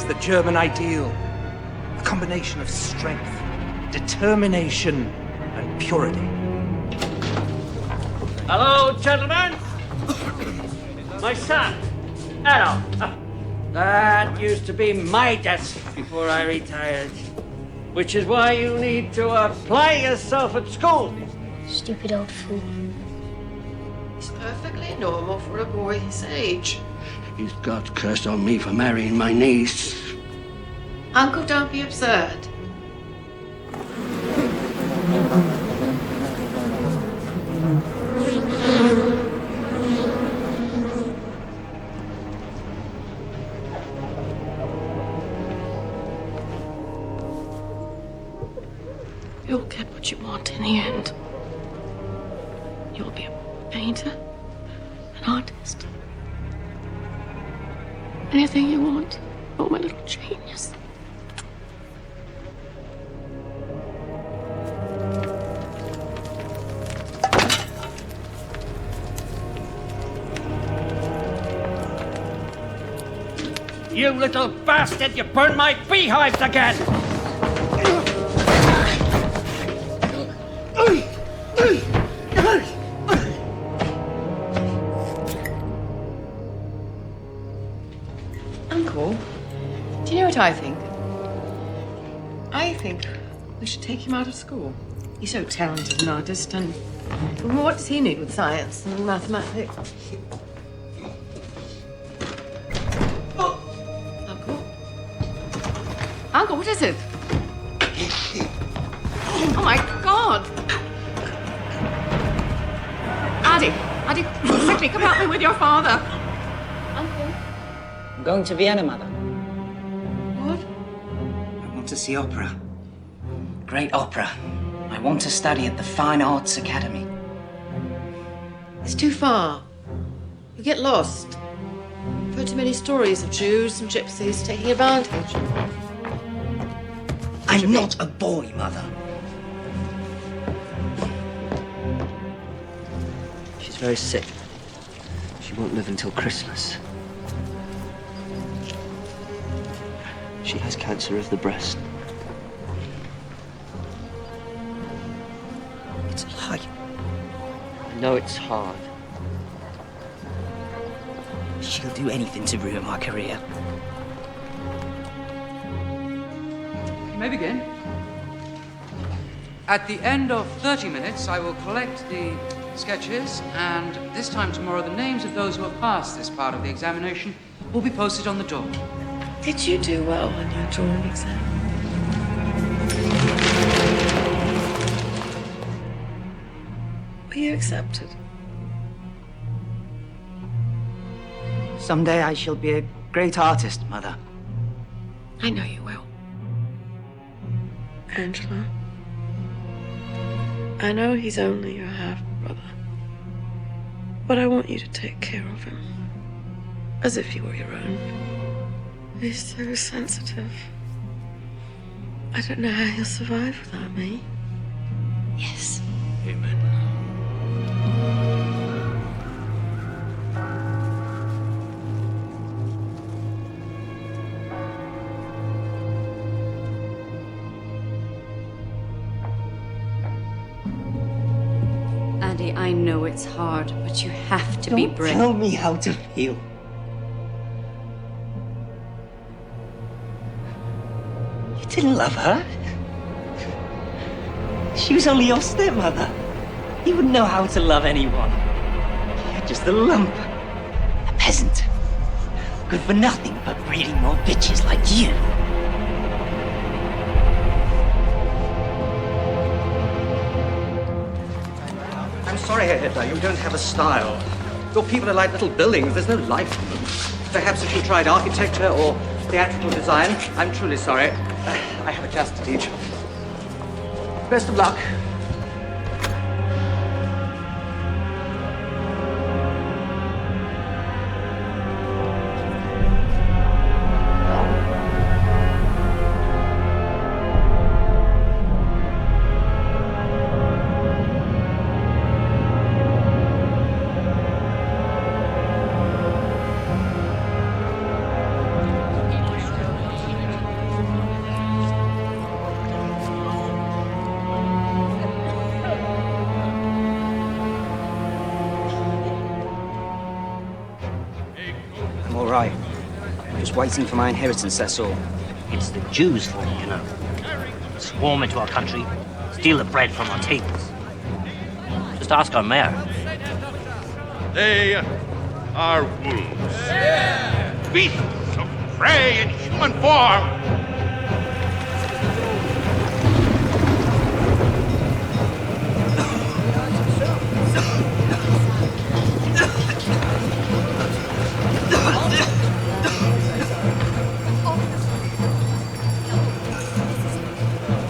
the German ideal. A combination of strength, determination, and purity. Hello, gentlemen. My son, Errol. That used to be my desk before I retired. Which is why you need to apply yourself at school. Stupid old fool. It's perfectly normal for a boy his age. He's got cursed on me for marrying my niece. Uncle, don't be absurd. You'll get what you want in the end. You'll be a painter, an artist. Anything you want. Oh, my little genius. You little bastard, you burned my beehives again! Uncle, do you know what I think? I think we should take him out of school. He's so talented an artist, and what does he need with science and mathematics? Uncle? Uncle, what is it? Oh my God! Addy, quickly, come help me with your father. Uncle? I'm going to Vienna, Mother. What? I want to see opera. Great opera. I want to study at the Fine Arts Academy. It's too far. You get lost. I've heard too many stories of Jews and gypsies taking advantage. I'm not a boy, Mother. She's very sick. She won't live until Christmas. She has cancer of the breast. It's a lie. I know it's hard. She'll do anything to ruin my career. You may begin. At the end of 30 minutes, I will collect the sketches, and this time tomorrow, the names of those who have passed this part of the examination will be posted on the door. Did you do well on your drawing exam? Were you accepted? Someday I shall be a great artist, Mother. I know you will. Angela, I know he's only your half-brother, but I want you to take care of him as if he were your own. He's so sensitive. I don't know how he'll survive without me. Yes. Amen. Addy, I know it's hard, but you have to be brave. Tell me how to feel. You didn't love her. She was only your stepmother. You wouldn't know how to love anyone. You're just a lump. A peasant. Good for nothing but breeding more bitches like you. I'm sorry, Herr Hitler, you don't have a style. Your people are like little buildings, there's no life in them. Perhaps if you tried architecture or theatrical design. I'm truly sorry. I have a class to teach. Best of luck. just waiting for my inheritance, that's all. It's the Jews for you, you know. Swarm into our country, steal the bread from our tables. Just ask our mayor. They are wolves. Beasts of prey in human form.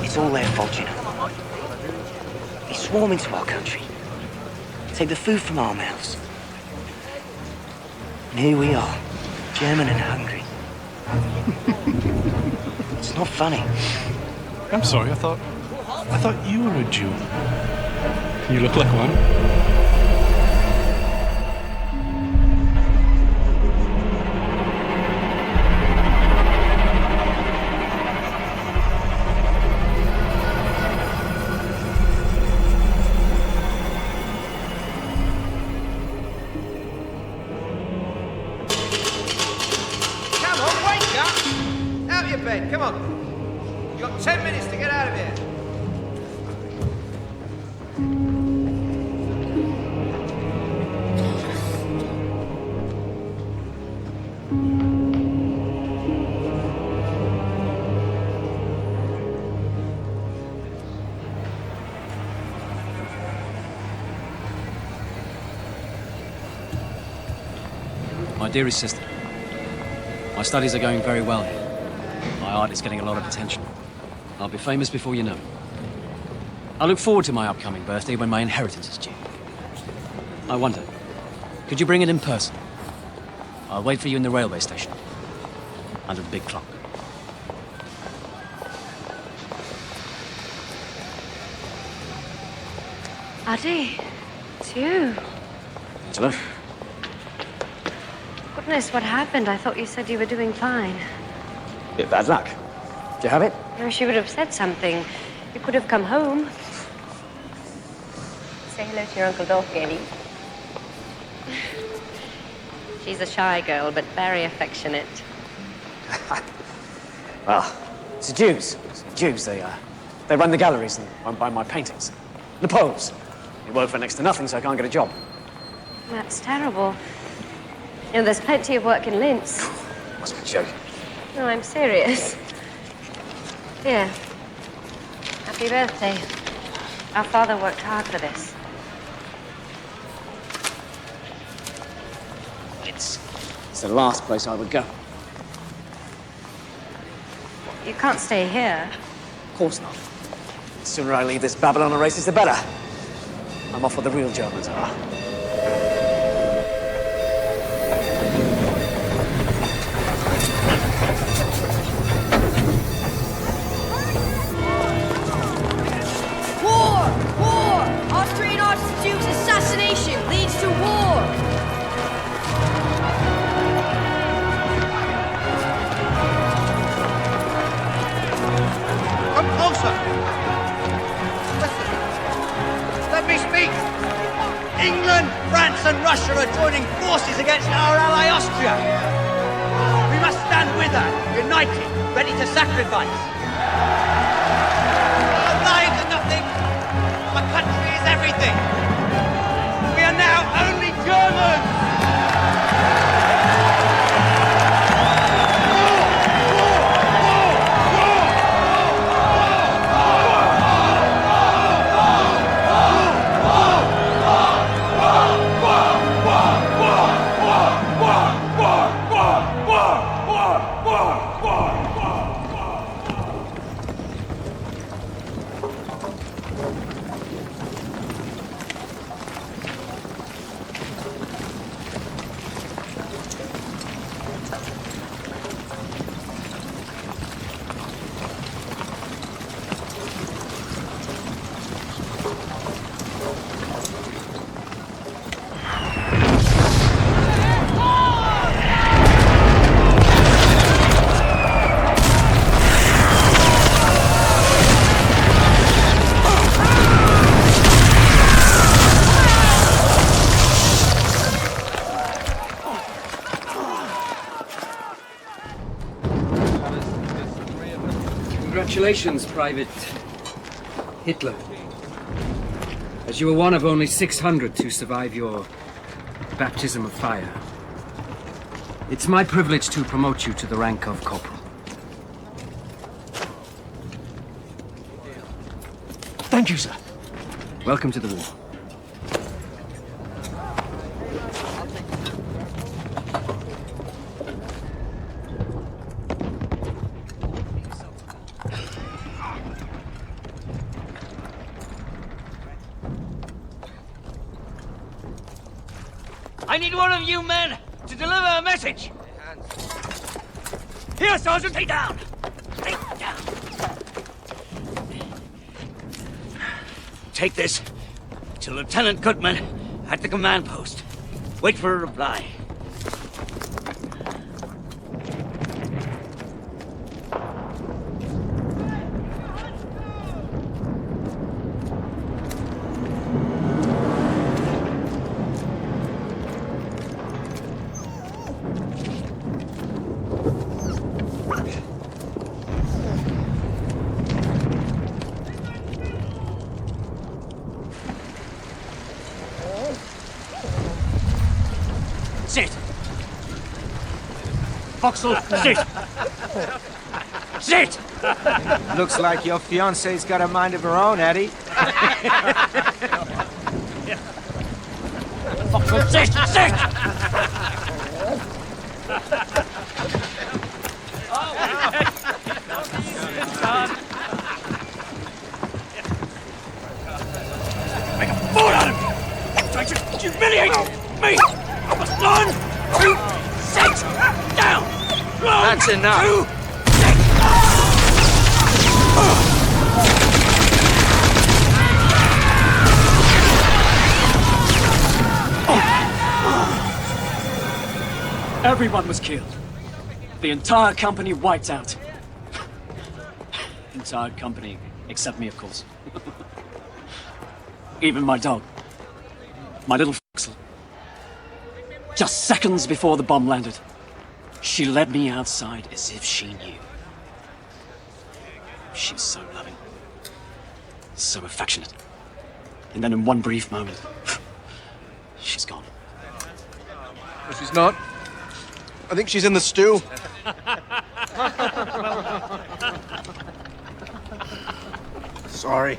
It's all their fault, you know. They swarm into our country, take the food from our mouths. And here we are, German and hungry. It's not funny. I'm sorry, I thought you were a Jew. You look like one. Come on. You've got 10 minutes to get out of here. My dearest sister, my studies are going very well here. My art is getting a lot of attention. I'll be famous before you know it. I look forward to my upcoming birthday when my inheritance is due. I wonder, could you bring it in person? I'll wait for you in the railway station, under the big clock. Adi, it's you. Angela? Goodness, what happened? I thought you said you were doing fine. Bit of bad luck. Do you have it? No, she would have said something. You could have come home. Say hello to your Uncle Dolph, Gally. She's a shy girl, but very affectionate. Well, it's the Jews. It's the Jews. They run the galleries and won't buy my paintings. The Poles. They work for next to nothing, so I can't get a job. That's terrible. You know, there's plenty of work in Linz. Must be joking. No, I'm serious. Here. Happy birthday. Our father worked hard for this. It's the last place I would go. You can't stay here. Of course not. The sooner I leave this Babylon of races, the better. I'm off where the real Germans are. War! War! Austrian Archduke's assassination leads to war! Come closer! Listen. Let me speak! England, France and Russia are joining forces against our ally Austria. We must stand with her, united, ready to sacrifice. Our lives are nothing. Our country is everything. We are now only Germans. Congratulations, Private Hitler. As you were one of only 600 to survive your baptism of fire, it's my privilege to promote you to the rank of corporal. Thank you, sir. Welcome to the war. I need one of you men to deliver a message. Here, Sergeant, take down. Take down. Take this to Lieutenant Goodman at the command post. Wait for a reply. Sit! Foxhole, sit! Sit! Looks like your fiance's got a mind of her own, Eddie. Foxhole, sit! Sit! Make a fool out of me! Trying to humiliate me! One, two, sit down! One, That's enough. Two, Everyone was killed. The entire company wiped out. Entire company, except me, of course. Even my dog. My little Foxhole. Just seconds before the bomb landed, she led me outside as if she knew. She's so loving. So affectionate. And then in one brief moment, she's gone. She's not. I think she's in the stew. Sorry.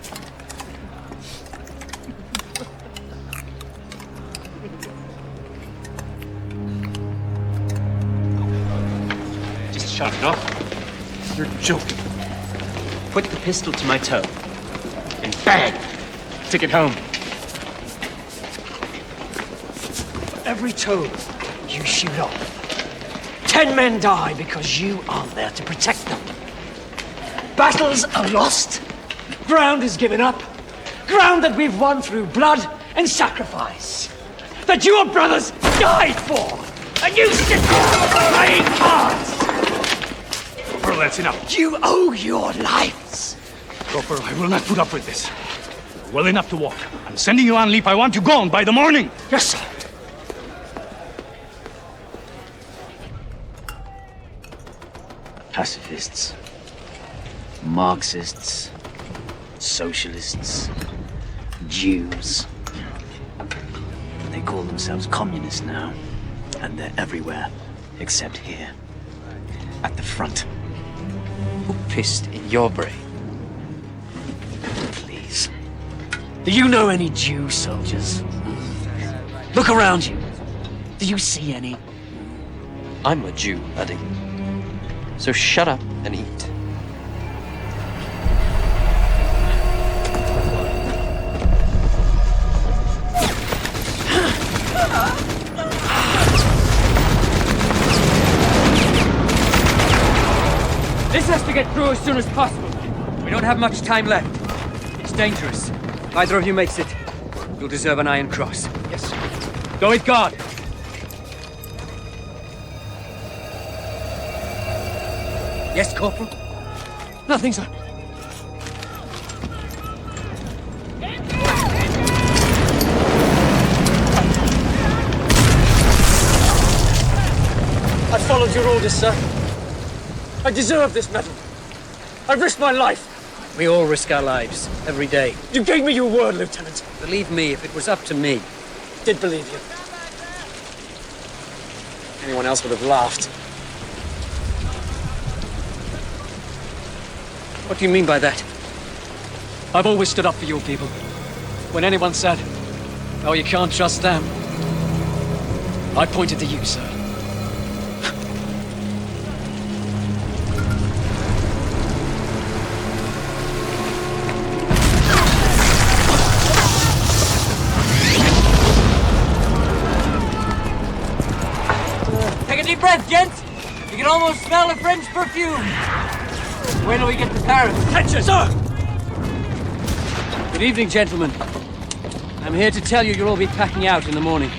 Just shut it off. You're joking. Put the pistol to my toe. And bang! Take it home. Every toe you shoot off, 10 men die because you aren't there to protect them. Battles are lost. Ground is given up. Ground that we've won through blood and sacrifice. That your brothers died for. And you sit there playing cards. Corporal, that's enough. You owe your lives. Corporal, I will not put up with this. You're well enough to walk. I'm sending you on leave. I want you gone by the morning. Yes, sir. Pacifists, Marxists, socialists, Jews. They call themselves communists now, and they're everywhere, except here, at the front. Who pissed in your brain? Please. Do you know any Jew soldiers? Look around you. Do you see any? I'm a Jew, Eddie. So shut up and eat. This has to get through as soon as possible. We don't have much time left. It's dangerous. If either of you makes it, you'll deserve an Iron Cross. Yes, sir. Go with God. Yes, Corporal? Nothing, sir. I followed your orders, sir. I deserve this medal. I've risked my life. We all risk our lives, every day. You gave me your word, Lieutenant. Believe me, if it was up to me... Did believe you. Anyone else would have laughed. What do you mean by that? I've always stood up for your people. When anyone said, "Oh, you can't trust them," I pointed to you, sir. Take a deep breath, gents. You can almost smell the French perfume. Wait till we get to Paris. Attention, sir! Good evening, gentlemen. I'm here to tell you you'll all be packing out in the morning.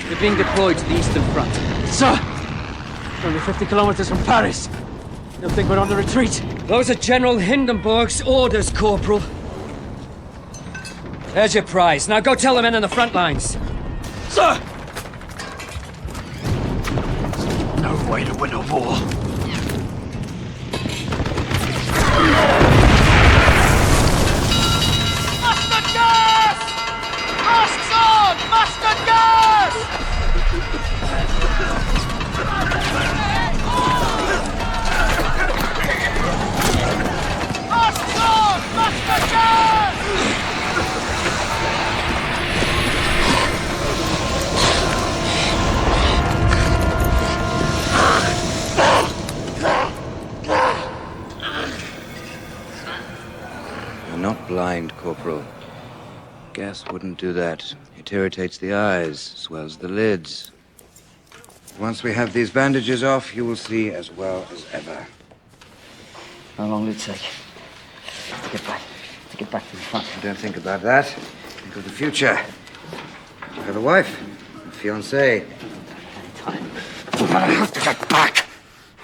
You're being deployed to the Eastern Front. Sir! We're only 50 kilometers from Paris. You'll think we're on the retreat. Those are General Hindenburg's orders, Corporal. There's your prize. Now go tell the men on the front lines. Sir! No way to win a war. Mustard gas! Masks on! Mustard gas! Masks on! Mustard gas! You're not blind, Corporal. Gas wouldn't do that. It irritates the eyes, swells the lids. Once we have these bandages off, you will see as well as ever. How long will it take to get back to the front? Don't think about that. Think of the future. You have a wife, a fiancé. I have to get back.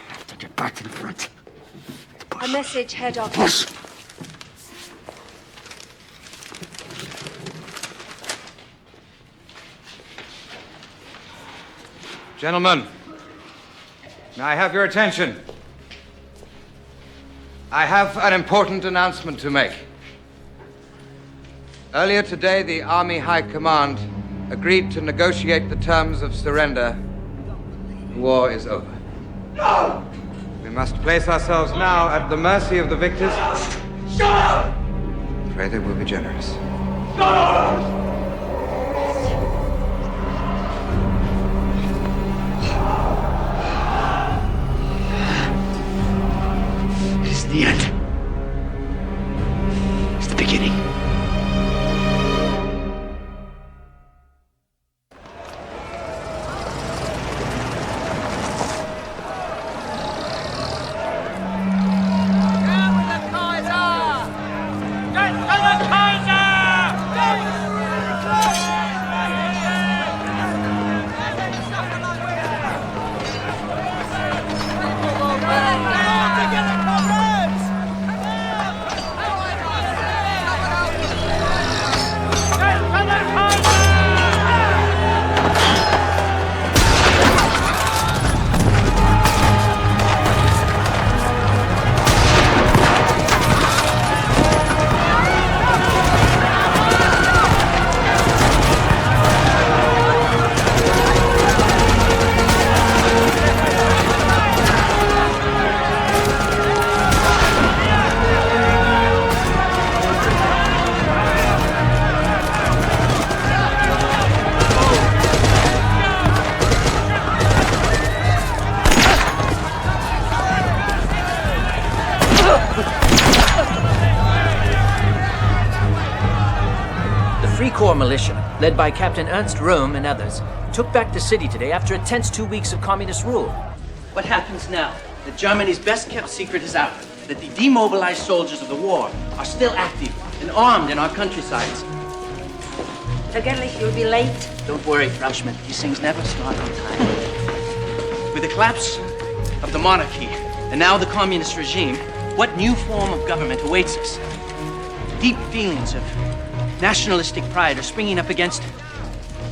I have to get back to the front. A message, Head Office. Push! Gentlemen, may I have your attention? I have an important announcement to make. Earlier today, the Army High Command agreed to negotiate the terms of surrender. The war is over. No! We must place ourselves now at the mercy of the victors. Shut up! Pray they will be generous. Shut up! It's the end. It's the beginning. Corps militia, led by Captain Ernst Röhm and others, took back the city today after a tense 2 weeks of communist rule. What happens now? That Germany's best-kept secret is out. That the demobilized soldiers of the war are still active and armed in our countrysides. Vergeblich, you'll be late. Don't worry, Frenchman. These things never start on time. With the collapse of the monarchy and now the communist regime, what new form of government awaits us? Deep feelings of nationalistic pride are springing up against,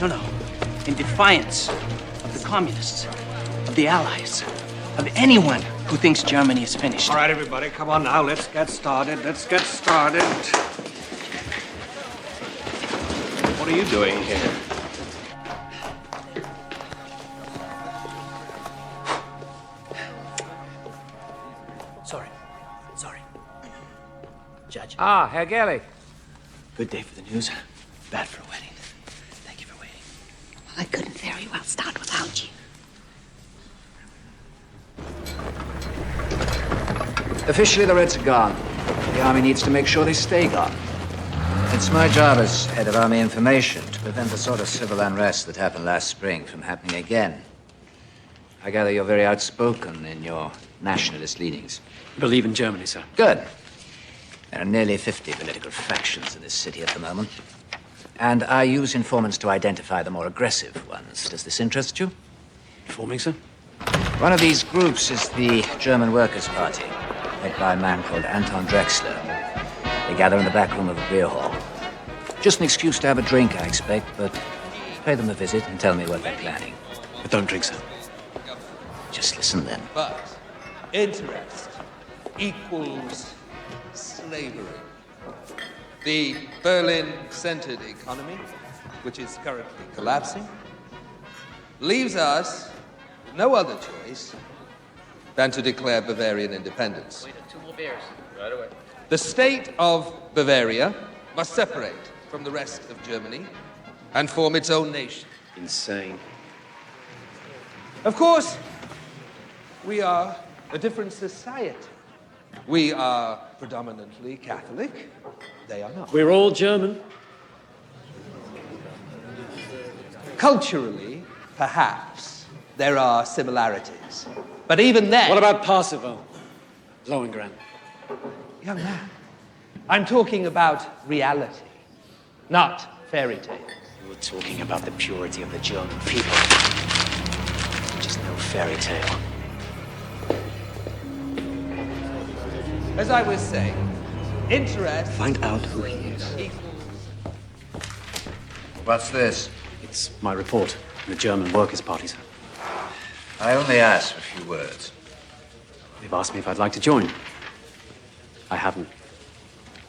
in defiance of the communists, of the Allies, of anyone who thinks Germany is finished. All right, everybody, come on now. Let's get started. Let's get started. What are you doing here? Sorry. Judge. Ah, Herr Gerlich. Good day for the news, bad for a wedding. Thank you for waiting. I couldn't very well start without you. Officially, the Reds are gone. The Army needs to make sure they stay gone. It's my job as head of Army information to prevent the sort of civil unrest that happened last spring from happening again. I gather you're very outspoken in your nationalist leanings. Believe in Germany, sir. Good. There are nearly 50 political factions in this city at the moment. And I use informants to identify the more aggressive ones. Does this interest you? Informing, sir? One of these groups is the German Workers' Party, led by a man called Anton Drexler. They gather in the back room of a beer hall. Just an excuse to have a drink, I expect, but pay them a visit and tell me what they're planning. But don't drink, sir. Just listen then. But interest equals slavery. The Berlin-centered economy, which is currently collapsing, leaves us with no other choice than to declare Bavarian independence. Wait, 2 more beers. Right away. The state of Bavaria must separate from the rest of Germany and form its own nation. Insane. Of course, we are a different society. We are predominantly Catholic. They are not. We're all German. Culturally, perhaps, there are similarities. But even then... What about Parsifal? Lohengrin? Young man, I'm talking about reality, not fairy tales. You're talking about the purity of the German people. Just no fairy tale. As I was saying, interest... Find out who he is. What's this? It's my report from the German Workers' Party, sir. I only asked for a few words. They've asked me if I'd like to join. I haven't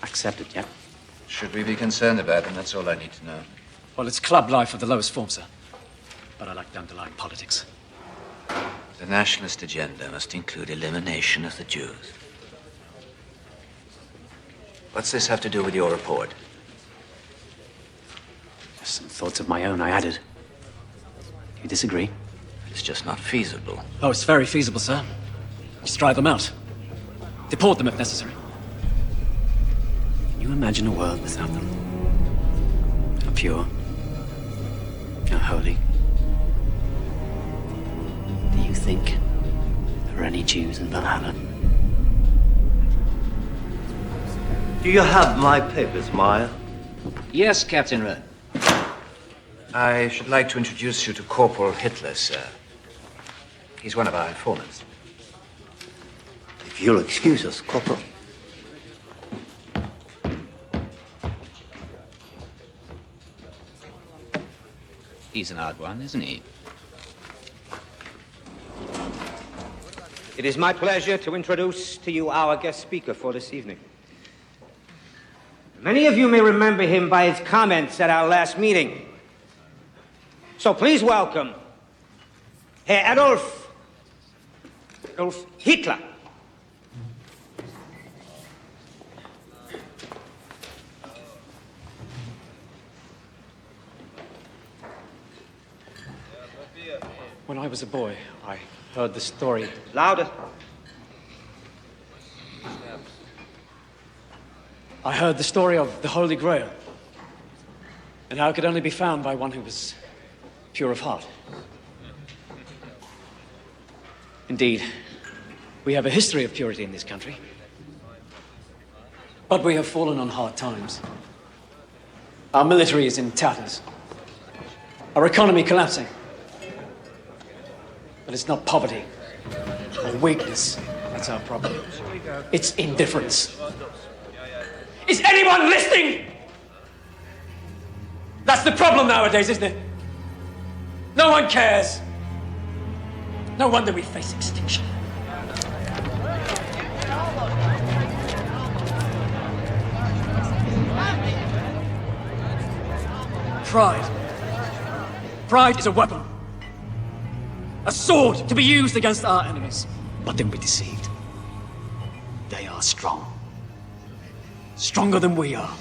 accepted yet. Should we be concerned about them? That's all I need to know. Well, it's club life of the lowest form, sir. But I like the underlying politics. The nationalist agenda must include elimination of the Jews. What's this have to do with your report? Just some thoughts of my own I added. Do you disagree? It's just not feasible. Oh, it's very feasible, sir. Just drive them out. Deport them if necessary. Can you imagine a world without them? Not pure. Not holy. Do you think there are any Jews in Valhalla? Do you have my papers, Meyer? Yes, Captain Rudd. I should like to introduce you to Corporal Hitler, sir. He's one of our informants. If you'll excuse us, Corporal. He's an odd one, isn't he? It is my pleasure to introduce to you our guest speaker for this evening. Many of you may remember him by his comments at our last meeting. So please welcome Herr Adolf Hitler. When I was a boy, I heard the story. Louder. I heard the story of the Holy Grail, and how it could only be found by one who was pure of heart. Indeed, we have a history of purity in this country, but we have fallen on hard times. Our military is in tatters, our economy collapsing. But it's not poverty or weakness that's our problem. It's indifference. Is anyone listening? That's the problem nowadays, isn't it? No one cares. No wonder we face extinction. pride. Pride is a weapon. A sword to be used against our enemies. But don't be deceived. They are strong. Stronger than we are.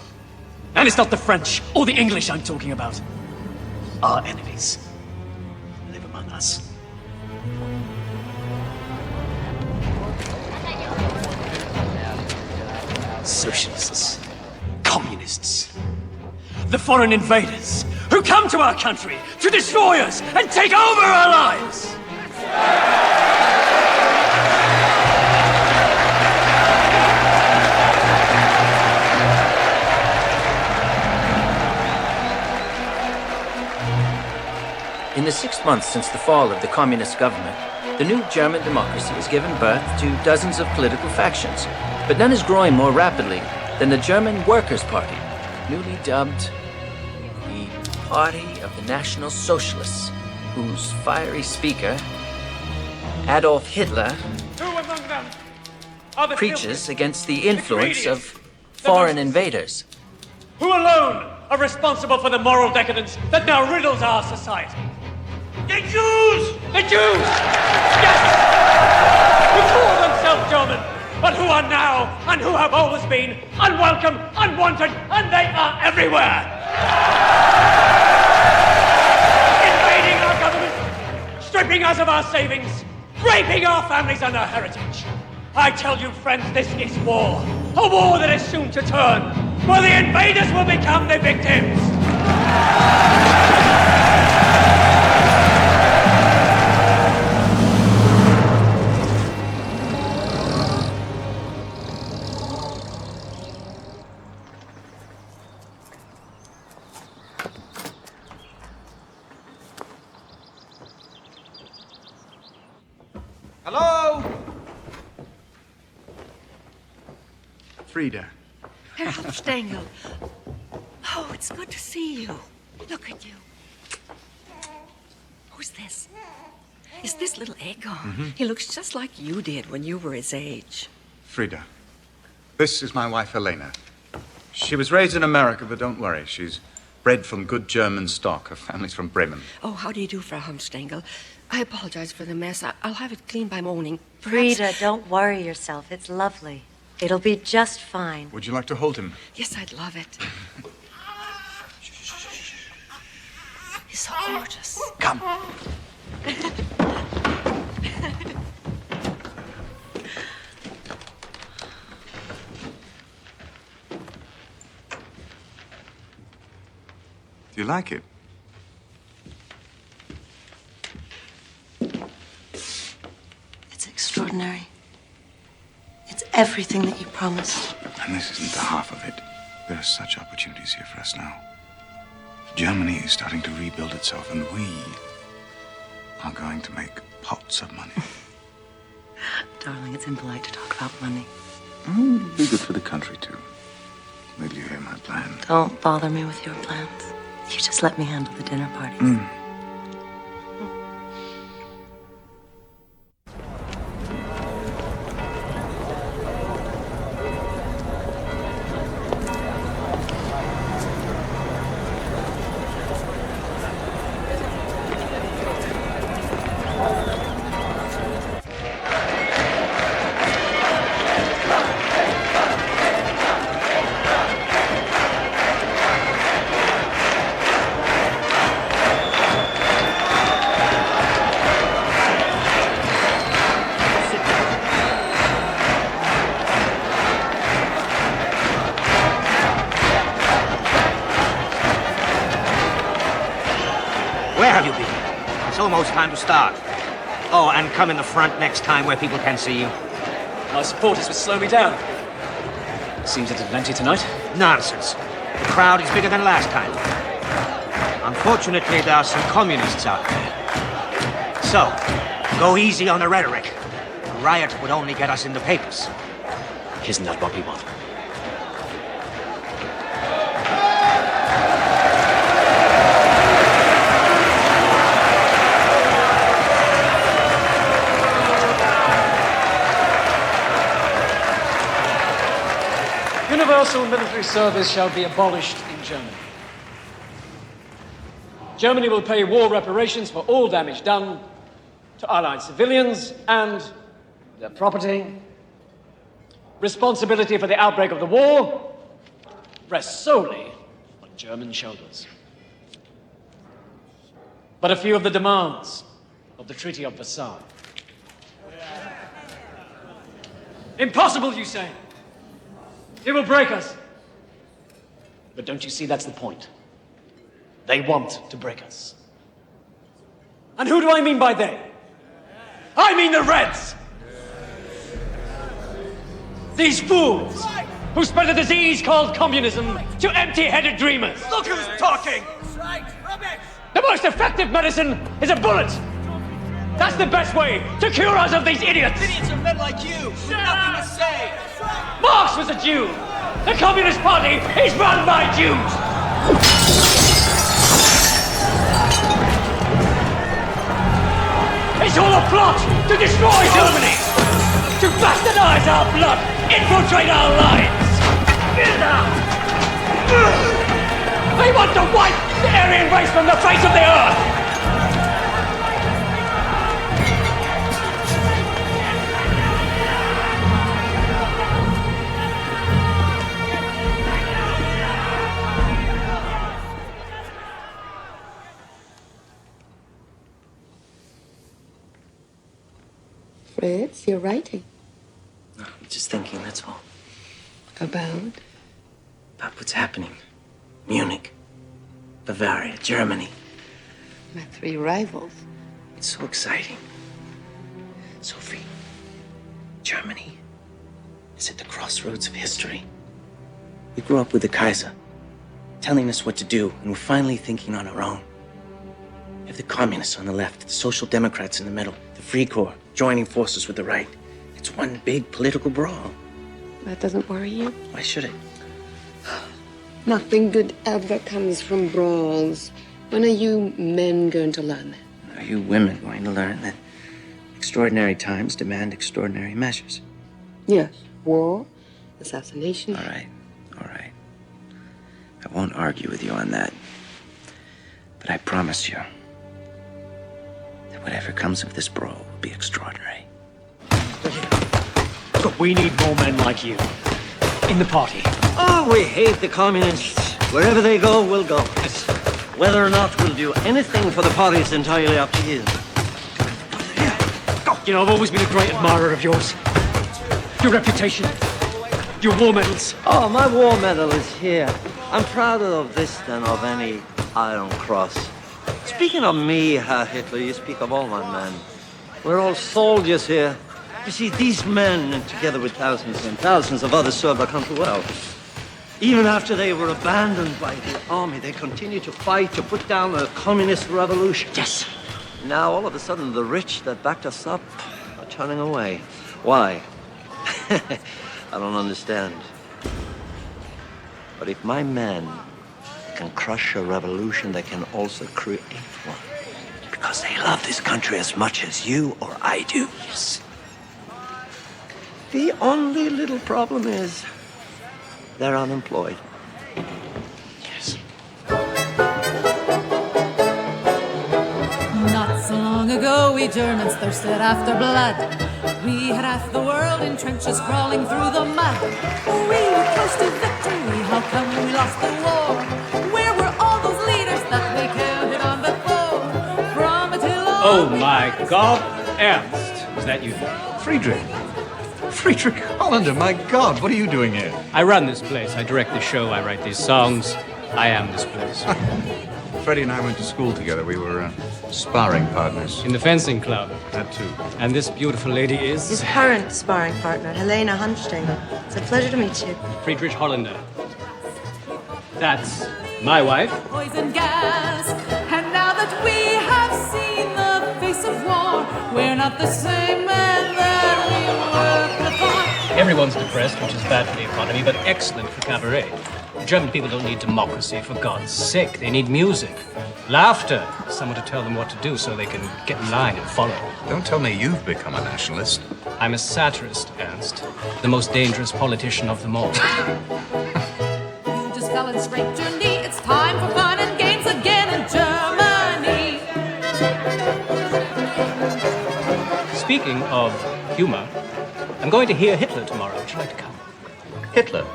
And it's not the French or the English I'm talking about. Our enemies live among us. Socialists, communists, the foreign invaders who come to our country to destroy us and take over our lives. In the 6 months since the fall of the communist government, the new German democracy has given birth to dozens of political factions, but none is growing more rapidly than the German Workers' Party, newly dubbed the Party of the National Socialists, whose fiery speaker, Adolf Hitler, preaches against the influence of foreign invaders. Who alone are responsible for the moral decadence that now riddles our society? The Jews! The Jews! Yes! Who call themselves German, but who are now, and who have always been, unwelcome, unwanted, and they are everywhere! Invading our government, stripping us of our savings, raping our families and our heritage. I tell you, friends, this is war. A war that is soon to turn, where the invaders will become the victims. Hello? Frida. Herr Stengel. Oh, it's good to see you. Look at you. Who's this? Is this little Egon? Mm-hmm. He looks just like you did when you were his age. Frida. This is my wife, Helena. She was raised in America, but don't worry. She's bred from good German stock. Her family's from Bremen. Oh, how do you do, Frau Stengel? I apologize for the mess. I'll have it cleaned by morning. Frida, don't worry yourself. It's lovely. It'll be just fine. Would you like to hold him? Yes, I'd love it. He's so gorgeous. Come. Do you like it? It's extraordinary. It's everything that you promised. And this isn't the half of it. There are such opportunities here for us now. Germany is starting to rebuild itself, and we are going to make pots of money. Darling, it's impolite to talk about money. It'd be good for the country, too. Wait till you hear my plan. Don't bother me with your plans. You just let me handle the dinner parties. Where have you been? It's almost time to start. Oh, and come in the front next time where people can see you. My supporters would slow me down. Seems it's plenty tonight. Nonsense. The crowd is bigger than last time. Unfortunately, there are some communists out there. So, go easy on the rhetoric. A riot would only get us in the papers. Isn't that what we want? Universal military service shall be abolished in Germany. Germany will pay war reparations for all damage done to Allied civilians and their property. Responsibility for the outbreak of the war rests solely on German shoulders. But a few of the demands of the Treaty of Versailles. Impossible, you say? It will break us. But don't you see that's the point? They want to break us. And who do I mean by they? I mean the Reds! These fools who spread a disease called communism to empty-headed dreamers. Look who's talking! The most effective medicine is a bullet! That's the best way to cure us of these idiots! Idiots are men like you, with nothing to say! Marx was a Jew! The Communist Party is run by Jews! It's all a plot to destroy Germany! To bastardize our blood! Infiltrate our lives! They want to wipe the Aryan race from the face of the earth! Fritz, you're writing. No, I'm just thinking, that's all. About? About what's happening. Munich, Bavaria, Germany. My 3 rivals. It's so exciting. Sophie, Germany is at the crossroads of history. We grew up with the Kaiser, telling us what to do, and we're finally thinking on our own. We have the communists on the left, the social democrats in the middle, the Free Corps joining forces with the right. It's one big political brawl. That doesn't worry you? Why should it? Nothing good ever comes from brawls. When are you men going to learn that? Are you women going to learn that extraordinary times demand extraordinary measures? Yes. War, assassination. All right. I won't argue with you on that. But I promise you that whatever comes of this brawl will be extraordinary. Look, we need more men like you. In the party. Oh, we hate the communists. Wherever they go, we'll go. Whether or not we'll do anything for the party is entirely up to you. You know, I've always been a great admirer of yours. Your reputation, your war medals. Oh, my war medal is here. I'm prouder of this than of any Iron Cross. Speaking of me, Herr Hitler, you speak of all my men. We're all soldiers here. You see, these men, together with thousands and thousands of others, served our country well. Even after they were abandoned by the army, they continued to fight to put down a communist revolution. Yes. Now, all of a sudden, the rich that backed us up are turning away. Why? I don't understand. But if my men can crush a revolution, they can also create one. Because they love this country as much as you or I do. Yes. The only little problem is they're unemployed. Yes. Not so long ago, we Germans thirsted after blood. We had half the world in trenches crawling through the mud. We were close to victory. How come we lost the war? Where were all those leaders that we counted on before? From Attila. Oh my God, Ernst, is that you? Friedrich Hollander, my God, what are you doing here? I run this place. I direct the show. I write these songs. I am this place. Freddie and I went to school together. We were sparring partners. In the fencing club. That too. And this beautiful lady is? His current sparring partner, Helena Hanstein. It's a pleasure to meet you. Friedrich Hollander. That's my wife. Poison gas. And now that we have seen the face of war, we're not the same men that we were before. Everyone's depressed, which is bad for the economy, but excellent for cabaret. German people don't need democracy, for God's sake. They need music, laughter, someone to tell them what to do so they can get in line and follow. Don't tell me you've become a nationalist. I'm a satirist, Ernst. The most dangerous politician of them all. You just fell and scraped your knee. It's time for fun and games again in Germany. speaking of humor, I'm going to hear Hitler tomorrow. Would you like to come? Hitler?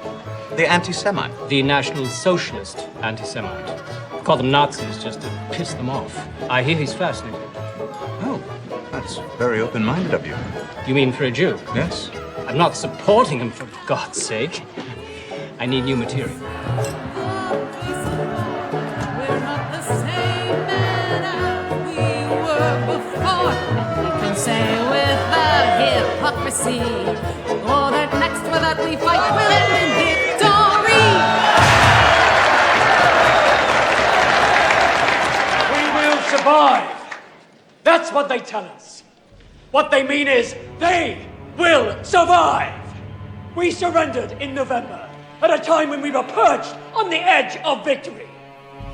The anti-Semite? The National Socialist anti-Semite. Call them Nazis just to piss them off. I hear he's fascinating. Oh, that's very open-minded of you. You mean for a Jew? Yes. I'm not supporting him, for God's sake. I need new material. We're not the same men as we were before. We can say without hypocrisy, oh, that next war that we fight will end in victory. We will survive. That's what they tell us. What they mean is they will survive. We surrendered in November at a time when we were perched on the edge of victory,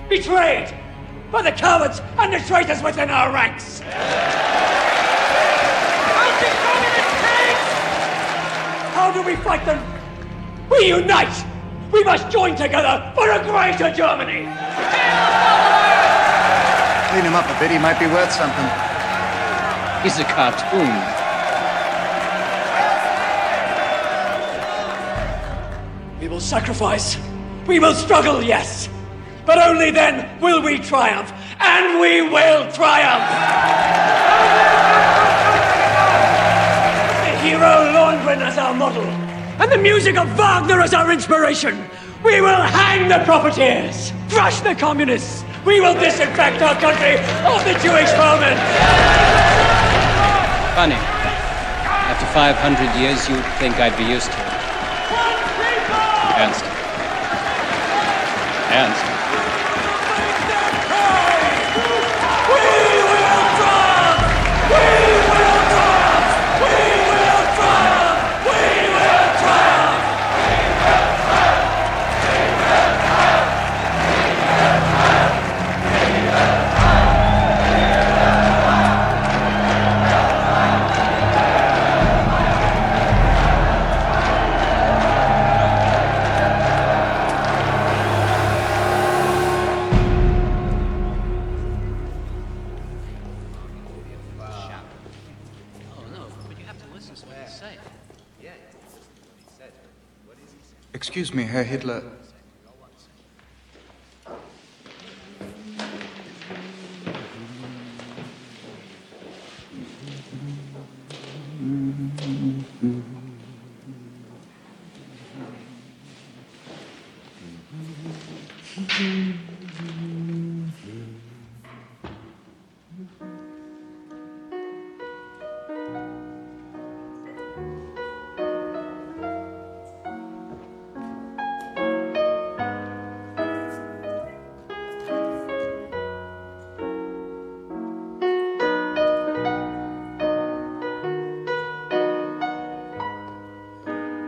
betrayed by the cowards and the traitors within our ranks. How do we fight them? We unite! We must join together for a greater Germany! Clean him up a bit, he might be worth something. He's a cartoon. We will sacrifice. We will struggle, yes. But only then will we triumph. And we will triumph! The hero Lohengrin as our model, and the music of Wagner as our inspiration. We will hang the profiteers, crush the communists. We will disinfect our country of the Jewish vermin. Funny. After 500 years, you'd think I'd be used to it. Ernst. Ernst. Excuse me, Herr Hitler.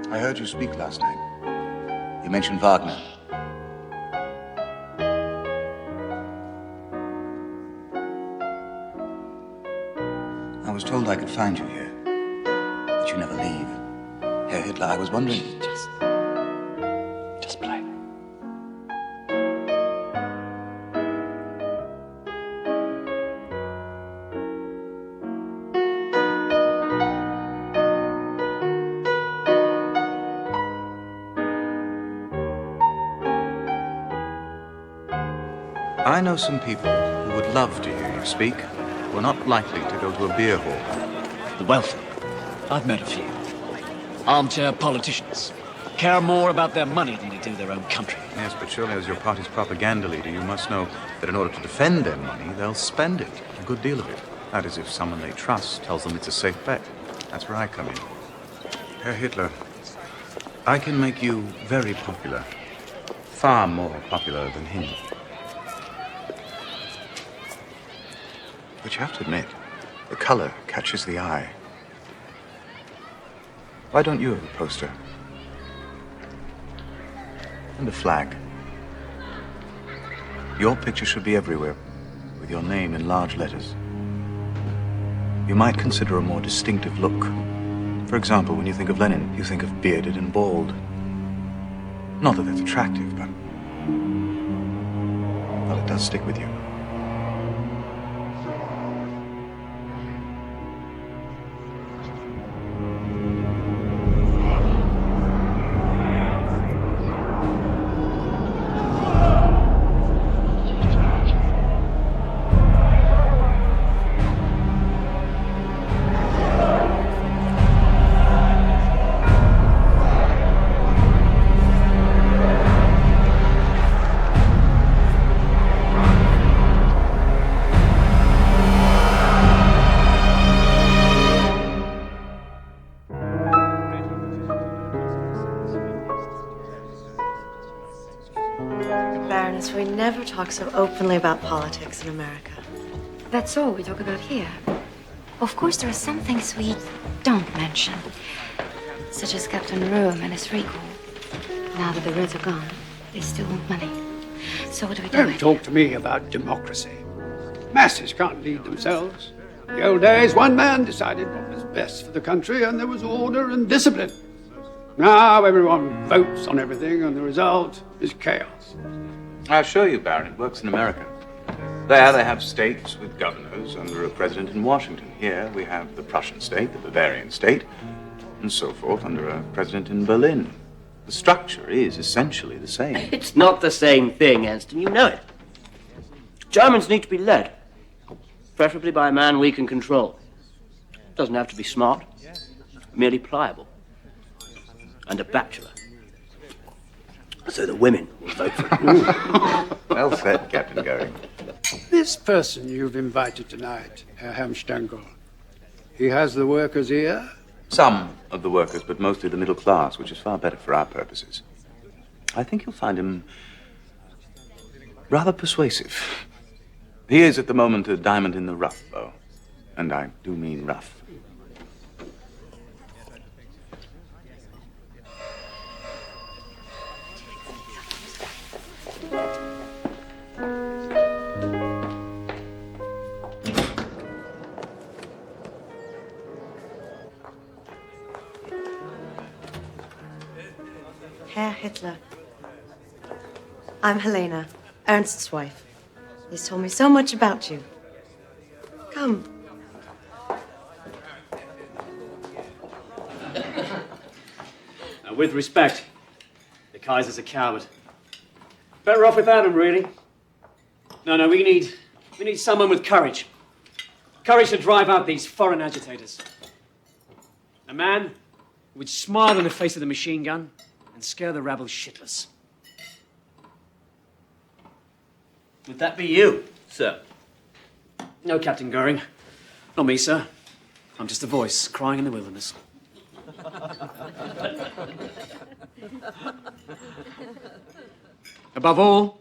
I heard you speak last night. You mentioned Wagner. I was told I could find you here, that you never leave. Herr Hitler, I was wondering... Just play. I know some people who would love to hear you speak, who are not likely to go to a beer hall. The wealthy. I've met a few. Armchair politicians. Care more about their money than they do their own country. Yes, but surely as your party's propaganda leader, you must know that in order to defend their money, they'll spend it, a good deal of it. That is, if someone they trust tells them it's a safe bet. That's where I come in. Herr Hitler, I can make you very popular. Far more popular than him. But you have to admit, the color catches the eye. Why don't you have a poster? And a flag. Your picture should be everywhere, with your name in large letters. You might consider a more distinctive look. For example, when you think of Lenin, you think of bearded and bald. Not that that's attractive, but... well, it does stick with you. Baroness, we never talk so openly about politics in America. That's all we talk about here. Of course, there are some things we don't mention, such as Captain Rome and his recall. Now that the Reds are gone, they still want money. So what do we do? Don't talk to me about democracy. Masses can't lead themselves. In the old days, one man decided what was best for the country, and there was order and discipline. Now everyone votes on everything, and the result is chaos. I'll show you, Baron. It works in America. There they have states with governors under a president in Washington. Here we have the Prussian state, the Bavarian state, and so forth under a president in Berlin. The structure is essentially the same. It's not the same thing, Anston. You know it. Germans need to be led, preferably by a man we can control. Doesn't have to be smart, merely pliable. And a bachelor. So the women will vote for him. Well said, Captain Goering. This person you've invited tonight, Herr Hemstengel, he has the workers' ear? Some of the workers, but mostly the middle class, which is far better for our purposes. I think you'll find him rather persuasive. He is at the moment a diamond in the rough, though. And I do mean rough. Herr Hitler. I'm Helena, Ernst's wife. He's told me so much about you. Come. Now, with respect, the Kaiser's a coward. Better off without him, really. No, we need someone with courage. Courage to drive out these foreign agitators. A man who would smile in the face of the machine gun and scare the rabble shitless. Would that be you, sir? No, Captain Goering. Not me, sir. I'm just a voice crying in the wilderness. Above all,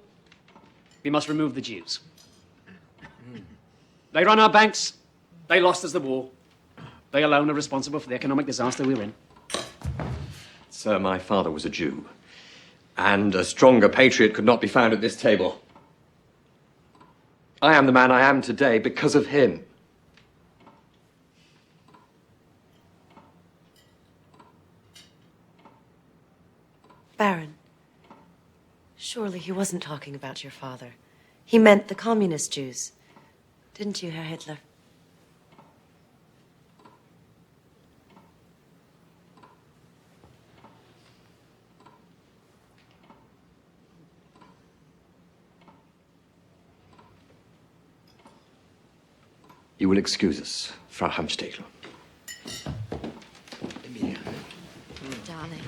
we must remove the Jews. They run our banks. They lost us the war. They alone are responsible for the economic disaster we're in. Sir, my father was a Jew, and a stronger patriot could not be found at this table. I am the man I am today because of him. Baron, surely he wasn't talking about your father. He meant the communist Jews. Didn't you, Herr Hitler? You will excuse us, Frau Hemstengel. Darling.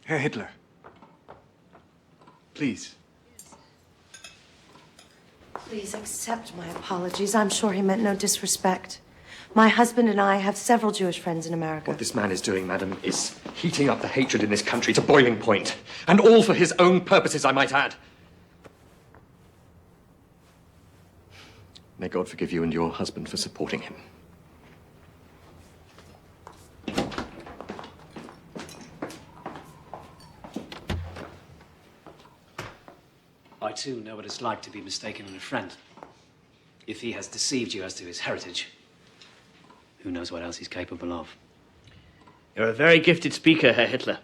Herr Hitler. Please. Please accept my apologies. I'm sure he meant no disrespect. My husband and I have several Jewish friends in America. What this man is doing, madam, is heating up the hatred in this country to boiling point. And all for his own purposes, I might add. May God forgive you and your husband for supporting him. I, too, know what it's like to be mistaken in a friend. If he has deceived you as to his heritage, who knows what else he's capable of? You're a very gifted speaker, Herr Hitler.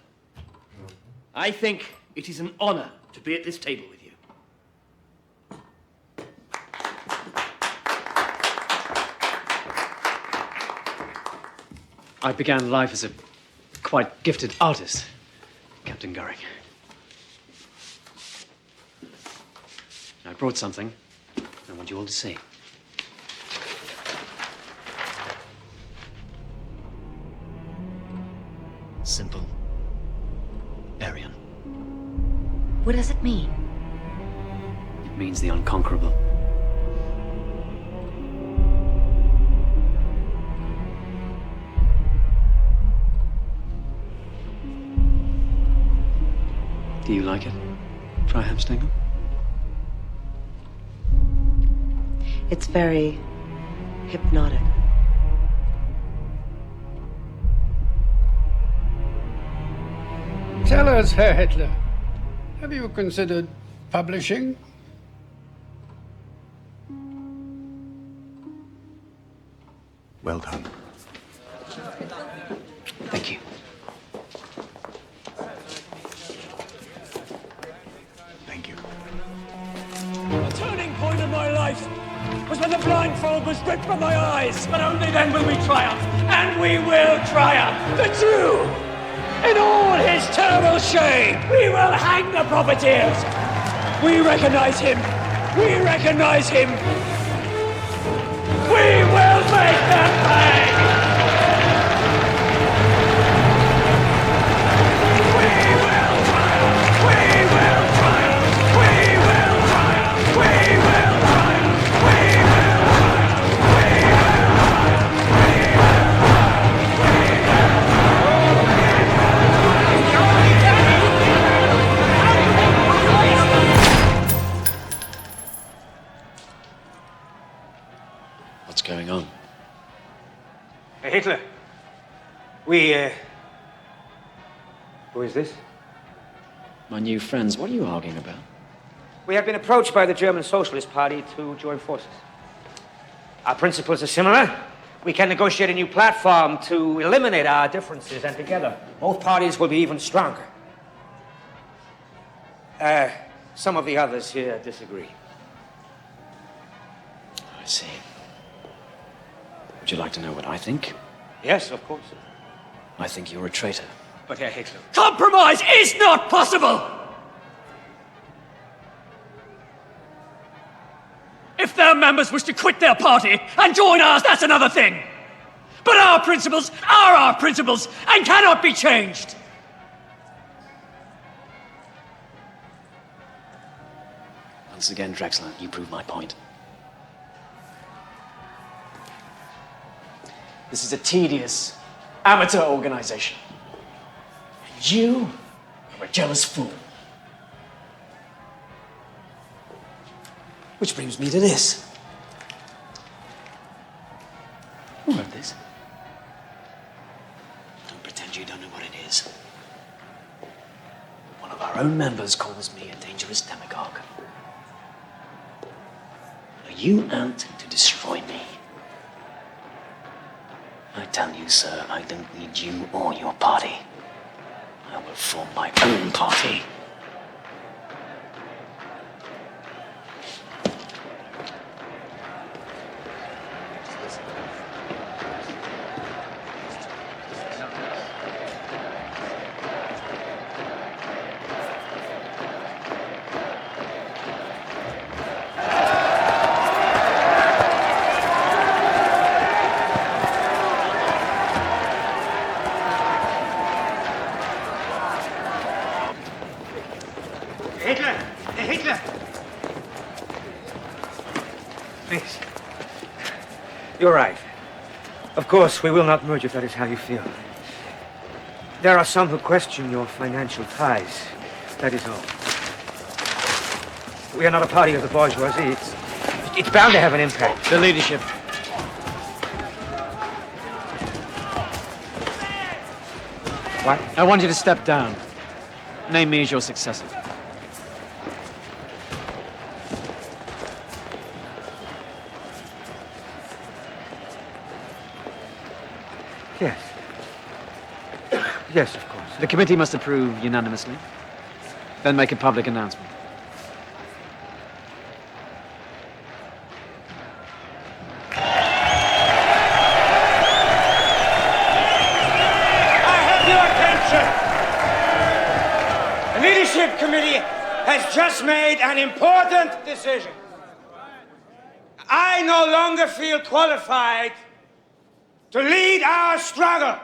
I think it is an honor to be at this table with you. I began life as a quite gifted artist, Captain Goering. I brought something I want you all to see. Simple. Aryan. What does it mean? means the unconquerable. Do you like it, Freiherr Stengel? It's very hypnotic. Tell us, Herr Hitler, have you considered publishing? Well done. Thank you. Thank you. The turning point of my life was when the blindfold was ripped from my eyes. But only then will we triumph. And we will triumph. The Jew, in all his terrible shame, we will hang the profiteers. We recognize him. We recognize him. We will make them pay. What's going on? Hey, Hitler. Who is this? My new friends, what are you arguing about? We have been approached by the German Socialist Party to join forces. Our principles are similar. We can negotiate a new platform to eliminate our differences, and together, both parties will be even stronger. Some of the others here disagree. I see. Would you like to know what I think? Yes, of course. I think you're a traitor. But Herr Hitler... Compromise is not possible! If their members wish to quit their party and join ours, that's another thing. But our principles are our principles and cannot be changed. Once again, Drexler, you prove my point. This is a tedious, amateur organization. And you are a jealous fool. Which brings me to this. Who wrote this? Don't pretend you don't know what it is. One of our own members calls me a dangerous demagogue. Are you out to destroy me? I tell you, sir, I don't need you or your party. I will form my own party. Hitler! Please. You're right. Of course, we will not merge if that is how you feel. There are some who question your financial ties. That is all. We are not a party of the bourgeoisie. It's bound to have an impact. The leadership. What? I want you to step down. Name me as your successor. Yes. Yes, of course. The committee must approve unanimously, then make a public announcement. The leadership committee has just made an important decision. I no longer feel qualified to lead our struggle.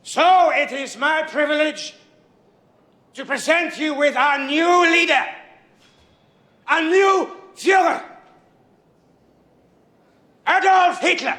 So it is my privilege to present you with our new leader, a new Führer. Adolf Hitler.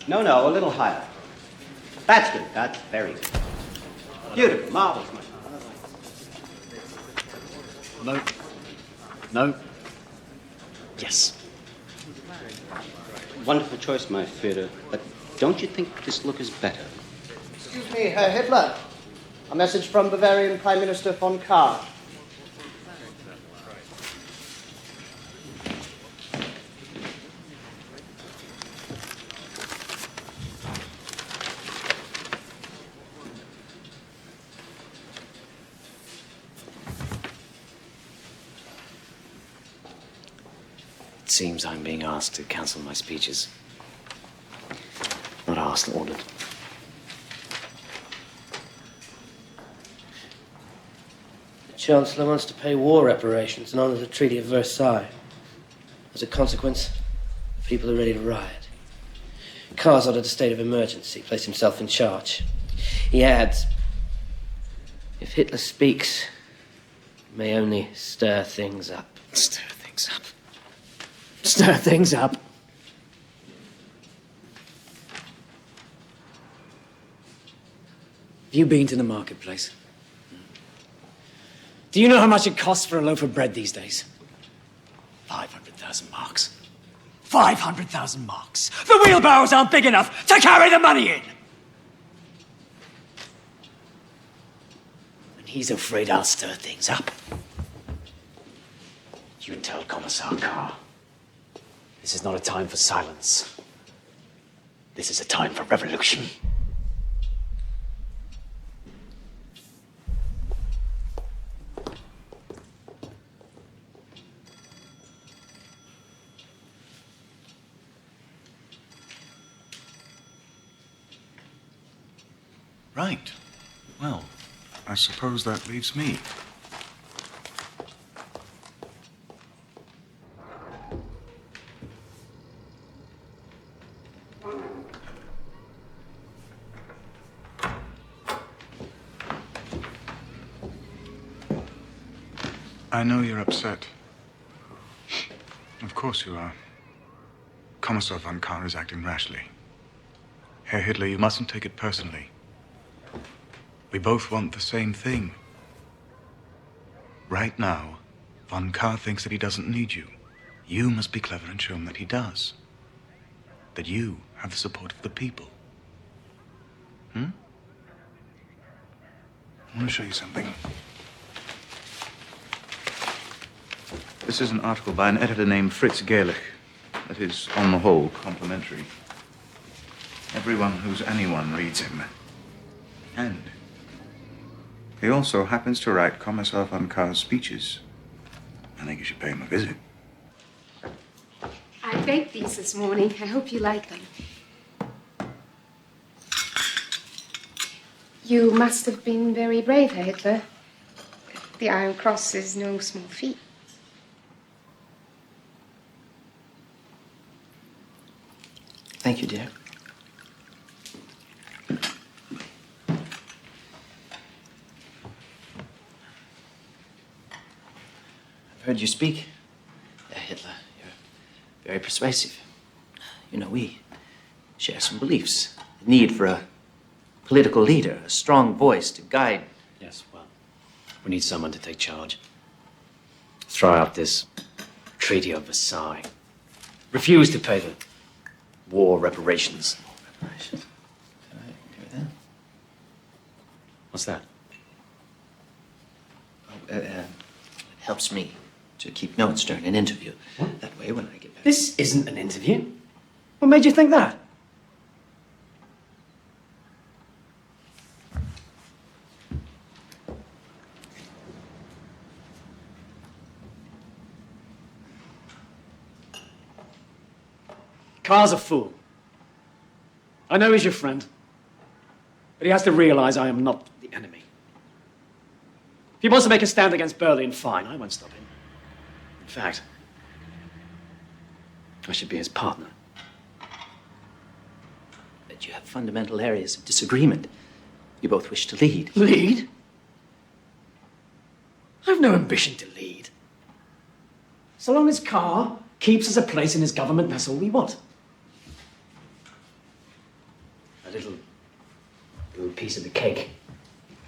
No, a little higher. That's good. That's very good. Beautiful. Marvelous. No. No. Yes. Wonderful choice, my Führer. But don't you think this look is better? Excuse me, Herr Hitler. A message from Bavarian Prime Minister von Kahr. It seems I'm being asked to cancel my speeches. Not asked, ordered. The Chancellor wants to pay war reparations and honor the Treaty of Versailles. As a consequence, people are ready to riot. Kahr's ordered a state of emergency, placed himself in charge. He adds, if Hitler speaks, it may only stir things up. Stir things up. Stir things up. Have you been to the marketplace? Do you know how much it costs for a loaf of bread these days? 500,000 marks. 500,000 marks. The wheelbarrows aren't big enough to carry the money in. And he's afraid I'll stir things up. You tell Commissar Kahr. This is not a time for silence. This is a time for revolution. Right. Well, I suppose that leaves me. I know you're upset. Of course you are. Commissar von Kahr is acting rashly. Herr Hitler, you mustn't take it personally. We both want the same thing. Right now, von Kahr thinks that he doesn't need you. You must be clever and show him that he does. That you have the support of the people. I want to show you something. This is an article by an editor named Fritz Gerlich that is, on the whole, complimentary. Everyone who's anyone reads him. And he also happens to write Commissar von Kahr's speeches. I think you should pay him a visit. I baked these this morning. I hope you like them. You must have been very brave, Herr Hitler. The Iron Cross is no small feat. Thank you, dear. I've heard you speak, Hitler. You're very persuasive. You know, we share some beliefs. The need for a political leader, a strong voice to guide. Yes, well, we need someone to take charge. Throw out this Treaty of Versailles. Refuse to pay the war reparations. Reparations? Did I hear that? What's that? It helps me to keep notes during an interview. That way, when I get back... This isn't an interview. What made you think that? Carr's a fool. I know he's your friend, but he has to realize I am not the enemy. If he wants to make a stand against Berlin, fine, I won't stop him. In fact, I should be his partner. But you have fundamental areas of disagreement. You both wish to lead. Lead? I've no ambition to lead. So long as Carr keeps us a place in his government, that's all we want. A little piece of the cake,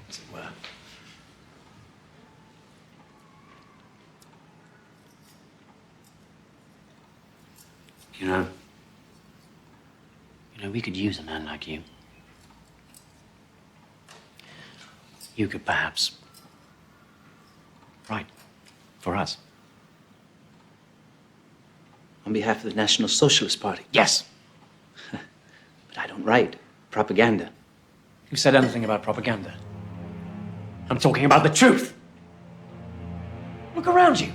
as it were. You know, we could use a man like you. You could perhaps write for us. On behalf of the National Socialist Party? Yes. But I don't write propaganda. Who said anything about propaganda? I'm talking about the truth. Look around you.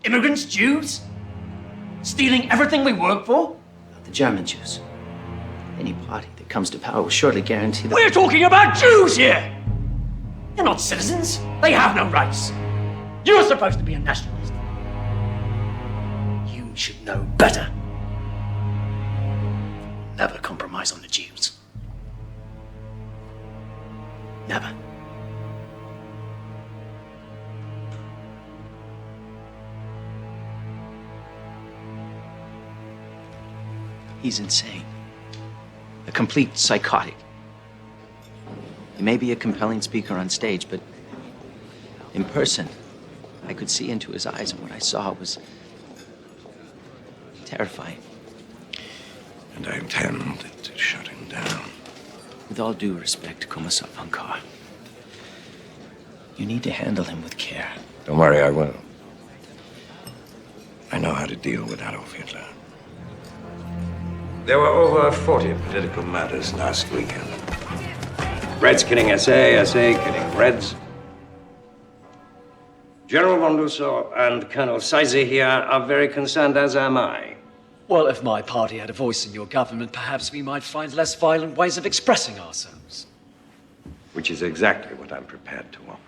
Immigrants, Jews, stealing everything we work for. The German Jews. Any party that comes to power will surely guarantee that... We're talking about Jews here! They're not citizens. They have no rights. You're supposed to be a nationalist. You should know better. Never compromise on the Jews. Never. He's insane. A complete psychotic. He may be a compelling speaker on stage, but in person, I could see into his eyes, and what I saw was terrifying. And I intend to shut him down. With all due respect, Kommissar von Kahr, you need to handle him with care. Don't worry, I will. I know how to deal with Adolf Hitler. There were over 40 political murders last weekend. Reds killing SA, SA killing Reds. General von Lusso and Colonel Seize here are very concerned, as am I. Well, if my party had a voice in your government, perhaps we might find less violent ways of expressing ourselves. Which is exactly what I'm prepared to offer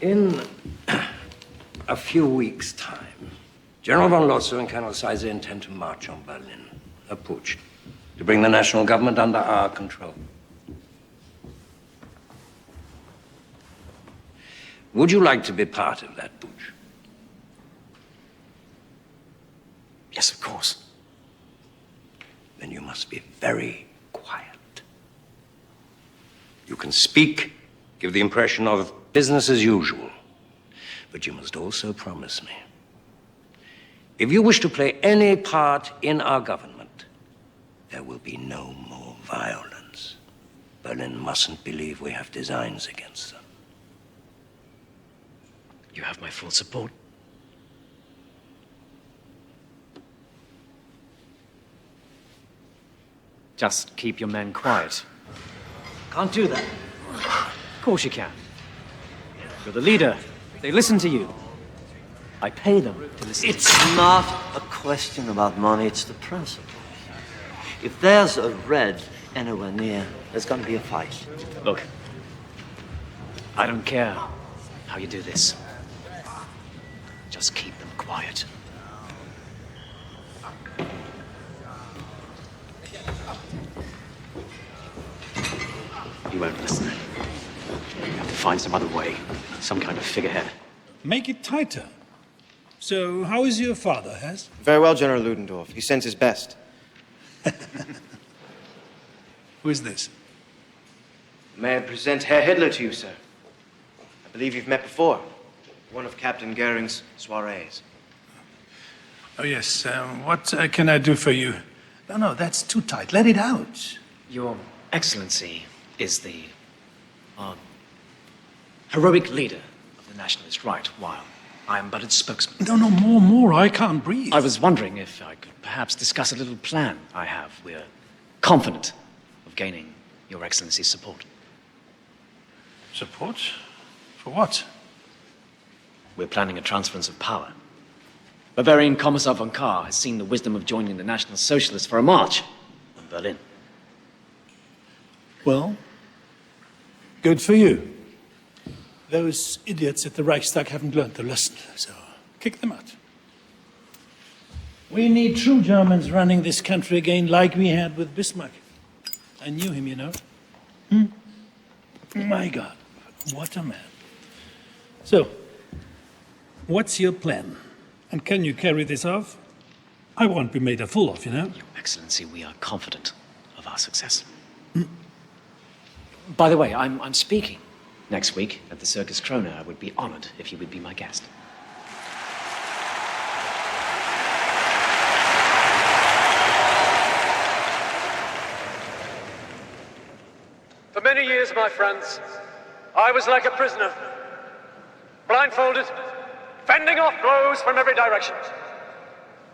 you. In a few weeks' time, General von Lotso and Colonel Seize intend to march on Berlin, a putsch, to bring the national government under our control. Would you like to be part of that putsch? Yes, of course. Then you must be very quiet. You can speak, give the impression of business as usual, but you must also promise me, if you wish to play any part in our government, there will be no more violence. Berlin mustn't believe we have designs against them. You have my full support. Just keep your men quiet. Can't do that. Of course you can. You're the leader. They listen to you. I pay them to listen. It's not a question about money, it's the principle. If there's a red anywhere near, there's gonna be a fight. Look, I don't care how you do this. Just keep them quiet. You won't listen. You have to find some other way, some kind of figurehead. Make it tighter. So, how is your father, Hess? Very well, General Ludendorff. He sends his best. Who is this? May I present Herr Hitler to you, sir? I believe you've met before. One of Captain Goering's soirees. Oh, yes. What can I do for you? No, that's too tight. Let it out. Your Excellency is the heroic leader of the nationalist right, while I am but its spokesman. No, more. I can't breathe. I was wondering if I could perhaps discuss a little plan I have. We're confident of gaining Your Excellency's support. Support? For what? We're planning a transference of power. Bavarian Commissar von Kahr has seen the wisdom of joining the National Socialists for a march on Berlin. Well, good for you. Those idiots at the Reichstag haven't learned their lesson, so kick them out. We need true Germans running this country again like we had with Bismarck. I knew him, you know. My God, what a man. So, what's your plan? And can you carry this off? I won't be made a fool of, you know? Your Excellency, we are confident of our success. By the way, I'm speaking next week at the Circus Krone. I would be honored if you would be my guest. For many years, my friends, I was like a prisoner, blindfolded, fending off blows from every direction.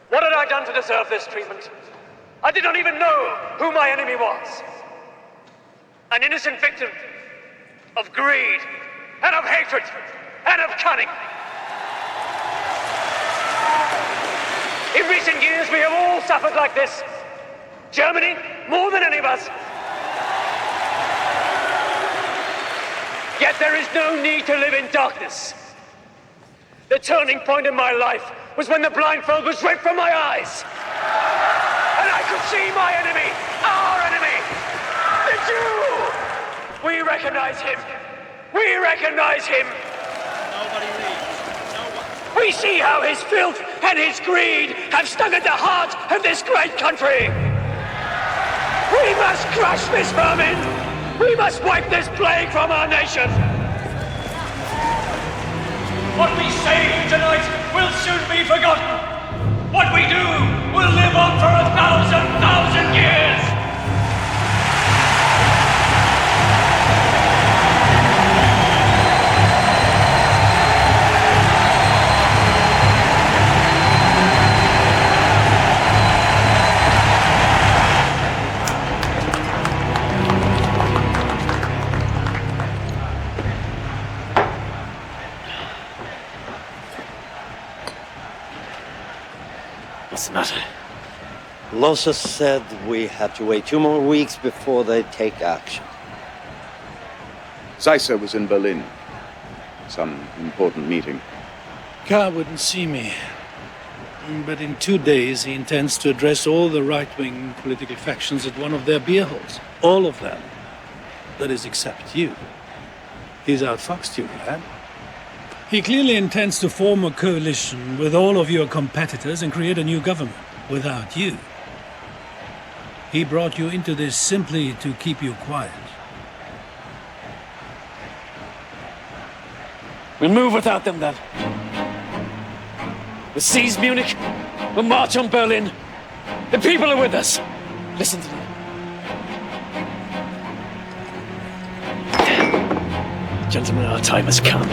What had I done to deserve this treatment? I did not even know who my enemy was. An innocent victim of greed, and of hatred, and of cunning. In recent years, we have all suffered like this. Germany, more than any of us. Yet there is no need to live in darkness. The turning point in my life was when the blindfold was ripped from my eyes. And I could see my enemy, our enemy, the Jew! We recognize him. We recognize him. Nobody leaves. No one. We see how his filth and his greed have stung at the heart of this great country. We must crush this vermin. We must wipe this plague from our nation. What we say tonight will soon be forgotten. What we do will live on for 1,000 years. What's the matter? Losser said we have to wait 2 more weeks before they take action. Seisser was in Berlin. Some important meeting. Kahr wouldn't see me. But in 2 days, he intends to address all the right-wing political factions at one of their beer halls. All of them. That is, except you. He's outfoxed you, lad. He clearly intends to form a coalition with all of your competitors and create a new government without you. He brought you into this simply to keep you quiet. We'll move without them then. We'll seize Munich. We'll march on Berlin. The people are with us. Listen to them. Gentlemen, our time has come.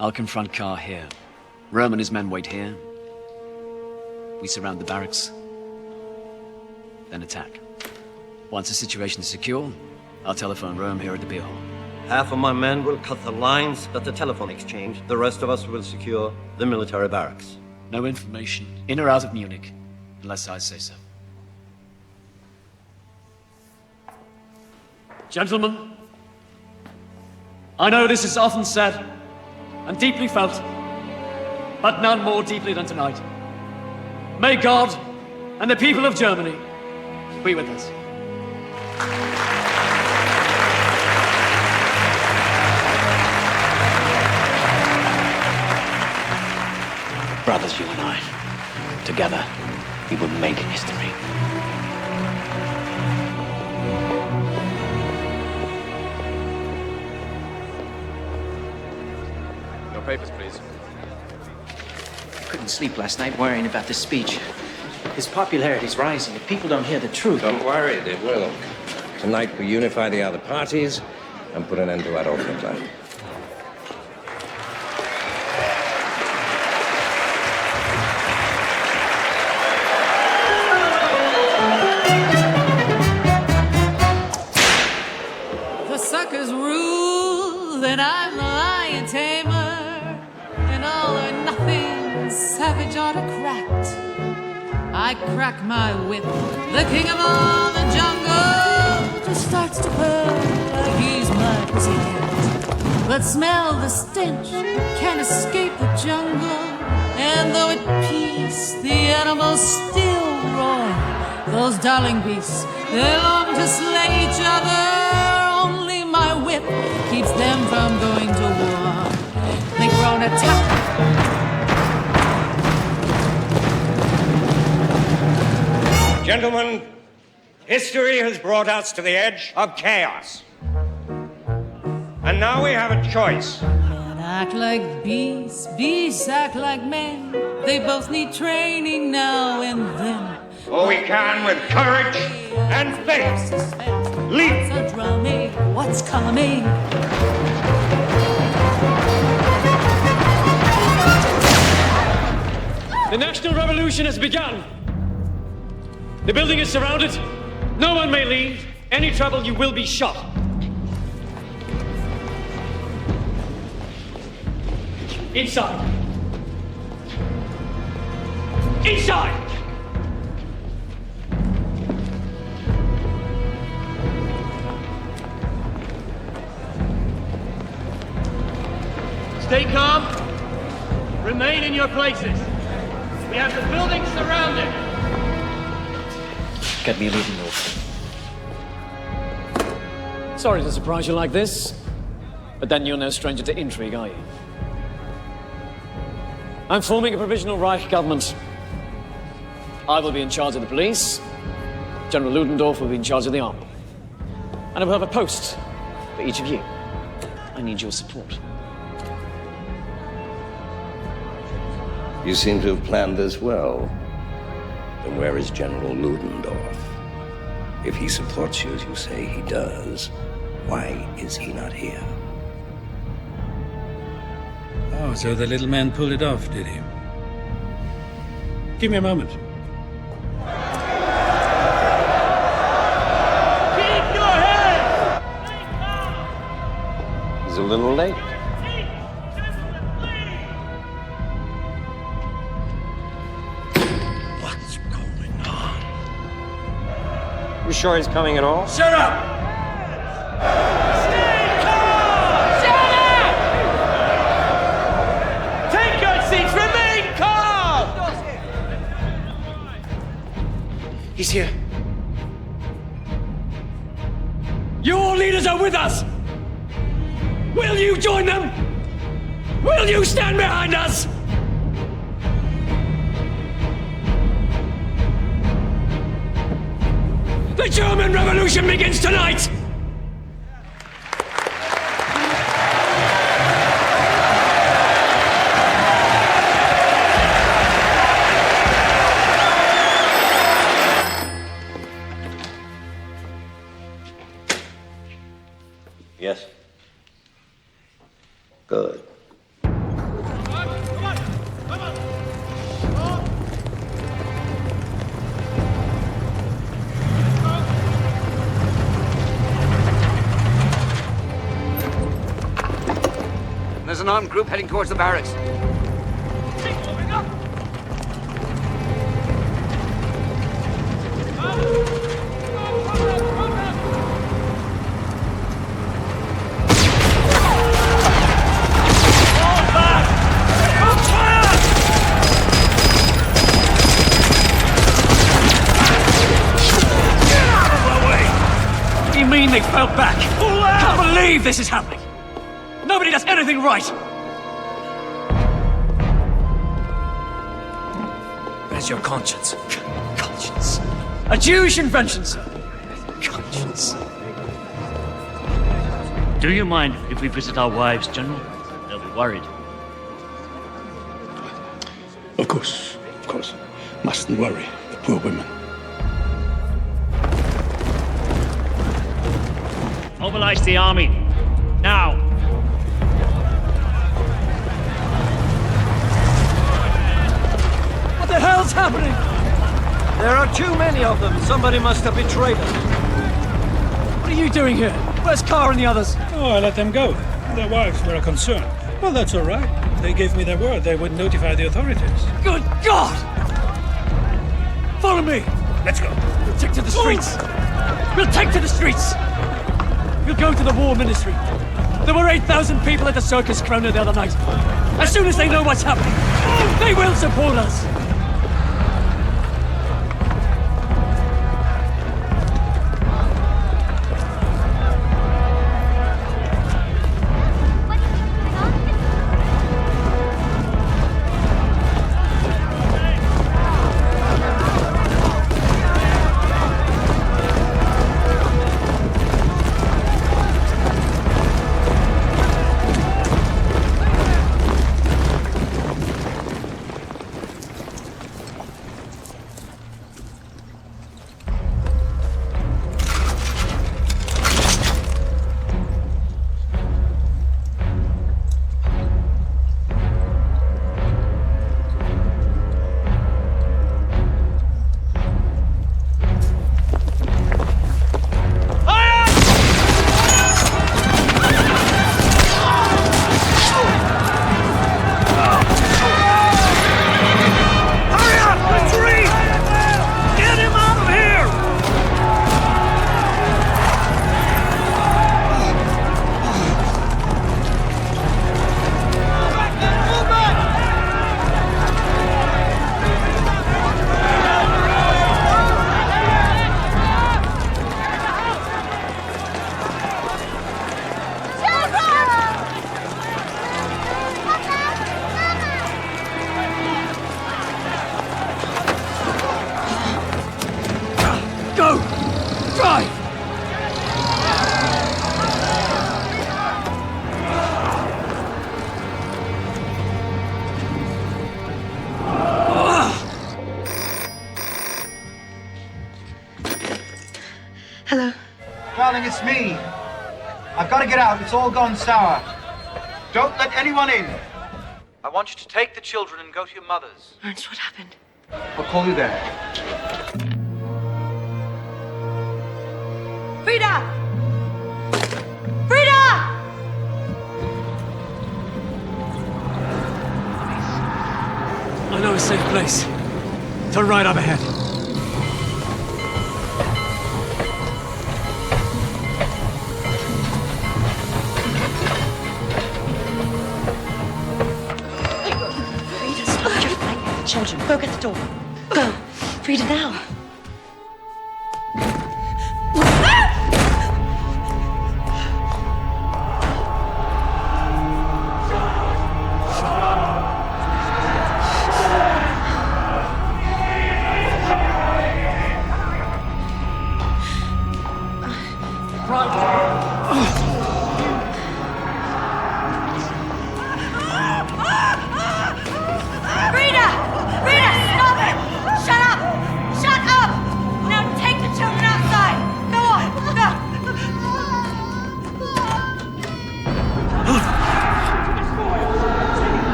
I'll confront Kahr here. Röhm and his men wait here. We surround the barracks, then attack. Once the situation is secure, I'll telephone Röhm here at the beer hall. Half of my men will cut the lines at the telephone exchange. The rest of us will secure the military barracks. No information, in or out of Munich, unless I say so. Gentlemen, I know this is often said and deeply felt, but none more deeply than tonight. May God and the people of Germany be with us. Brothers, you and I, together, we will make history. Your papers, please. I couldn't sleep last night worrying about this speech. His popularity's rising. If people don't hear the truth... Don't worry, they will. Tonight we unify the other parties and put an end to Adolf Hitler. The suckers rule, then I'm the lion tamer, an all or nothing savage autocrat. I crack my whip, the king of all the jungle just starts to purr like he's my pussycat. But smell the stench, can't escape the jungle, and though at peace, the animals still roar. Those darling beasts, they long to slay each other. Only my whip keeps them from going to war. They grow an attack. Gentlemen, history has brought us to the edge of chaos. And now we have a choice. Men act like beasts, beasts act like men. They both need training now and then. Or we can, with courage and faith, leap. What's a drumming? What's coming? The National Revolution has begun. The building is surrounded. No one may leave. Any trouble, you will be shot. Inside. Inside! Stay calm. Remain in your places. We have the building surrounded. Get me a leading off. Sorry to surprise you like this, but then you're no stranger to intrigue, are you? I'm forming a provisional Reich government. I will be in charge of the police. General Ludendorff will be in charge of the army. And I will have a post for each of you. I need your support. You seem to have planned this well. Then where is General Ludendorff? If he supports you as you say he does, why is he not here? Oh, so the little man pulled it off, did he? Give me a moment. Keep your head! He's a little late. What's going on? You sure he's coming at all? Shut up! He's here. Your leaders are with us! Will you join them? Will you stand behind us? The German Revolution begins tonight! Yes. Good. There's an armed group heading towards the barracks. fell back. I can't believe this is happening. Nobody does anything right. Where's your conscience? Conscience. A Jewish invention, sir. Conscience. Do you mind if we visit our wives, General? They'll be worried. Of course. Mustn't worry, the poor women. Mobilize the army. Now. What the hell's happening? There are too many of them. Somebody must have betrayed us. What are you doing here? Where's Carr and the others? Oh, I let them go. Their wives were a concern. Well, that's all right. They gave me their word they would notify the authorities. Good God! Follow me! Let's go. We'll take to the streets! We'll take to the streets! We'll go to the war ministry. There were 8,000 people at the Circus Krona the other night. As soon as they know what's happening, they will support us! Hello. Darling, it's me. I've got to get out. It's all gone sour. Don't let anyone in. I want you to take the children and go to your mother's. Ernst, what happened? I'll call you there. Frida! Frida! I know a safe place. Turn right up ahead. Frida, stop your fighting with the children. Go get the door. Go. Frida, now. Frida! Frida, stop it! Shut up! Shut up!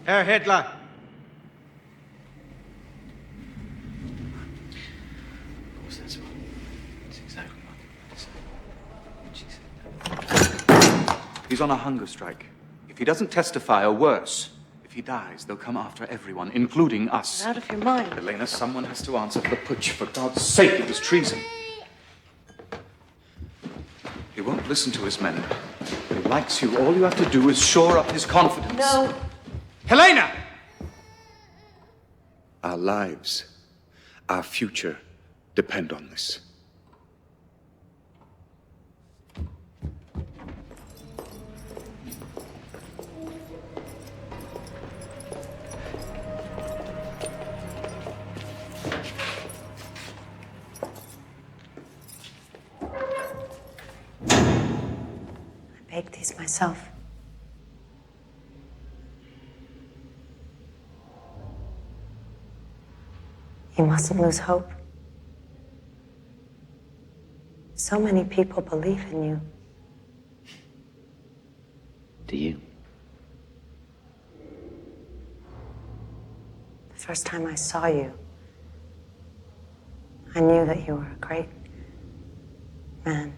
Herr Hitler. He's on a hunger strike. If he doesn't testify, or worse, if he dies, they'll come after everyone, including us. You're out of your mind. Elena, someone has to answer for the putsch. For God's sake, it was treason. He won't listen to his men. He likes you. All you have to do is shore up his confidence. No. Helena! Our lives, our future, depend on this. I baked these myself. You mustn't lose hope. So many people believe in you. Do you? The first time I saw you, I knew that you were a great man.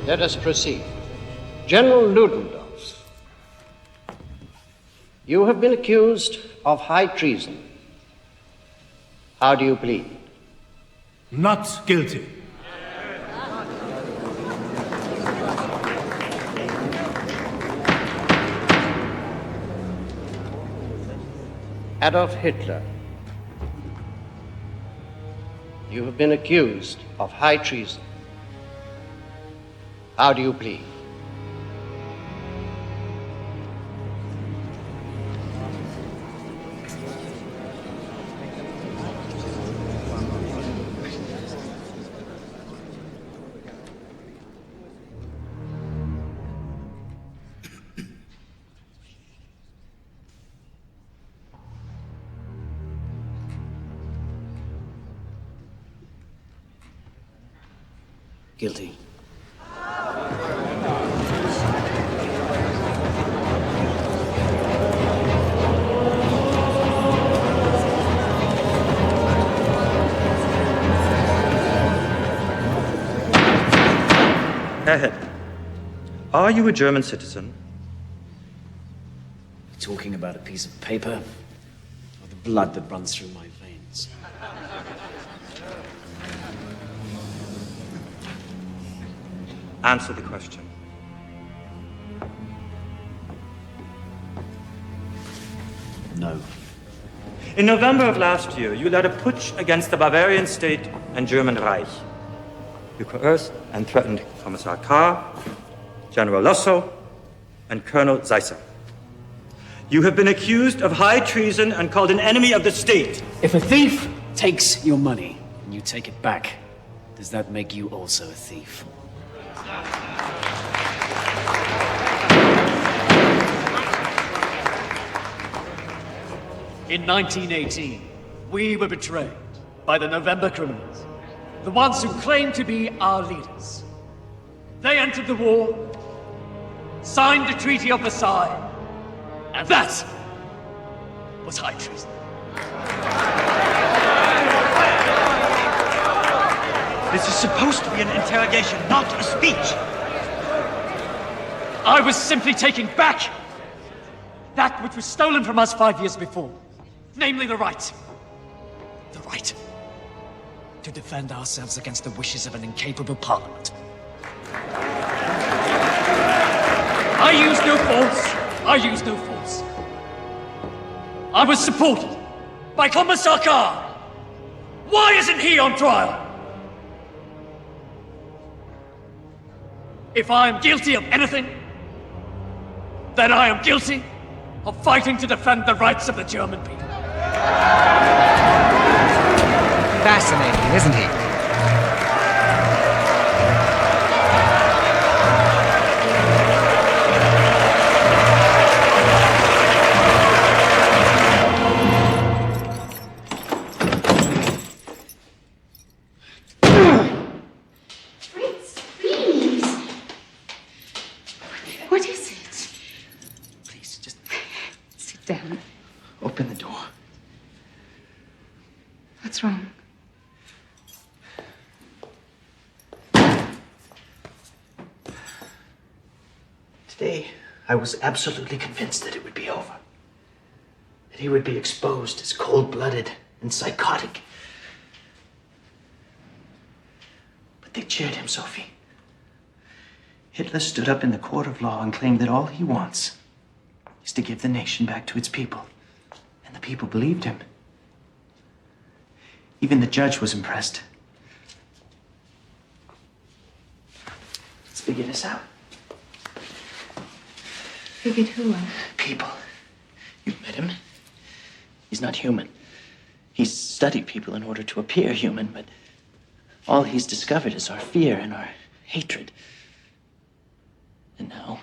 Let us proceed. General Ludendorff, you have been accused of high treason. How do you plead? Not guilty. Adolf Hitler, you have been accused of high treason. How do you plead? Guilty. Herr Hitler, are you a German citizen? Talking about a piece of paper or the blood that runs through my veins? Answer the question. No. In November of last year, you led a putsch against the Bavarian state and German Reich. You coerced and threatened Commissar Kahr, General Lossow, and Colonel Seisser. You have been accused of high treason and called an enemy of the state. If a thief takes your money and you take it back, does that make you also a thief? In 1918, we were betrayed by the November criminals, the ones who claimed to be our leaders. They entered the war, signed the Treaty of Versailles, and that was high treason. This is supposed to be an interrogation, not a speech. I was simply taking back that which was stolen from us 5 years before. Namely, the right to defend ourselves against the wishes of an incapable parliament. I used no force. I was supported by Commissar Khan. Why isn't he on trial? If I am guilty of anything, then I am guilty of fighting to defend the rights of the German people. Fascinating, isn't he? Fritz, please. What is it? Please, just Sit down. open the door. What's wrong? Today, I was absolutely convinced that it would be over. That he would be exposed as cold-blooded and psychotic. But they cheered him, Sophie. Hitler stood up in the court of law and claimed that all he wants is to give the nation back to its people. And the people believed him. Even the judge was impressed. Let's figure this out. Figured who out? People. You've met him. He's not human. He's studied people in order to appear human, but all he's discovered is our fear and our hatred. And now,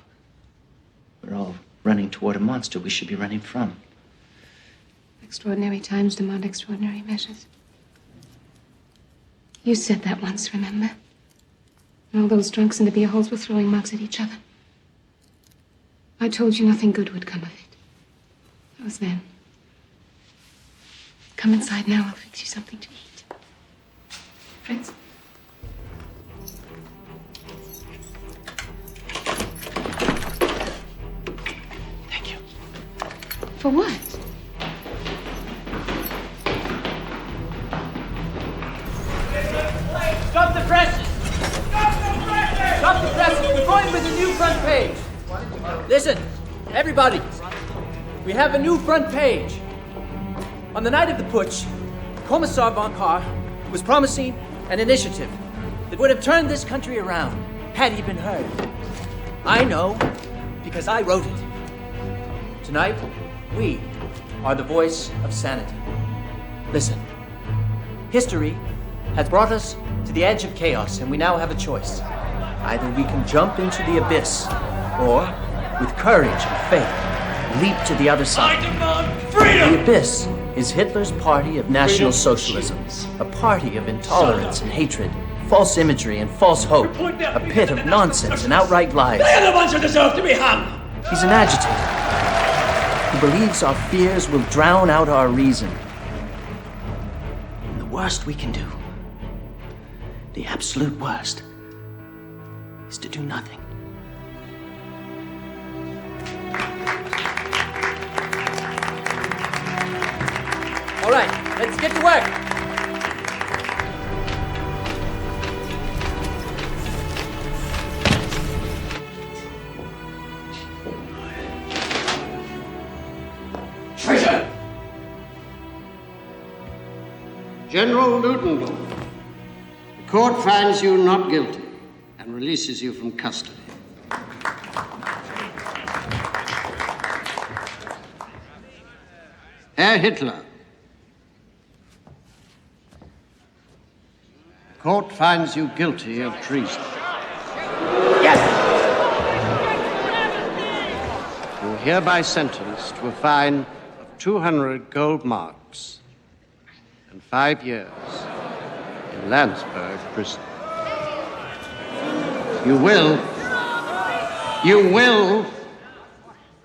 we're all running toward a monster we should be running from. Extraordinary times demand extraordinary measures. You said that once, remember? And all those drunks in the beer halls were throwing mugs at each other. I told you nothing good would come of it. That was then. Come inside now, I'll fix you something to eat. Fritz? Thank you. For what? Stop the presses! Stop the presses! We're going with a new front page. Listen, everybody. We have a new front page. On the night of the putsch, Commissar von Kahr was promising an initiative that would have turned this country around had he been heard. I know because I wrote it. Tonight, we are the voice of sanity. Listen, history has brought us to the edge of chaos, and we now have a choice. Either we can jump into the abyss, or, with courage and faith, leap to the other side. I demand freedom! The abyss is Hitler's party of National Socialism, a party of intolerance and hatred, false imagery and false hope, a pit of nonsense and outright lies. They are the ones who deserve to be hung! He's an agitator who believes our fears will drown out our reason. And the worst we can do, the absolute worst, is to do nothing. All right, let's get to work. Traitor! General Ludendorff, the court finds you not guilty and releases you from custody. Herr Hitler, the court finds you guilty of treason. Yes! You are hereby sentenced to a fine of 200 gold marks and 5 years in Landsberg prison. You will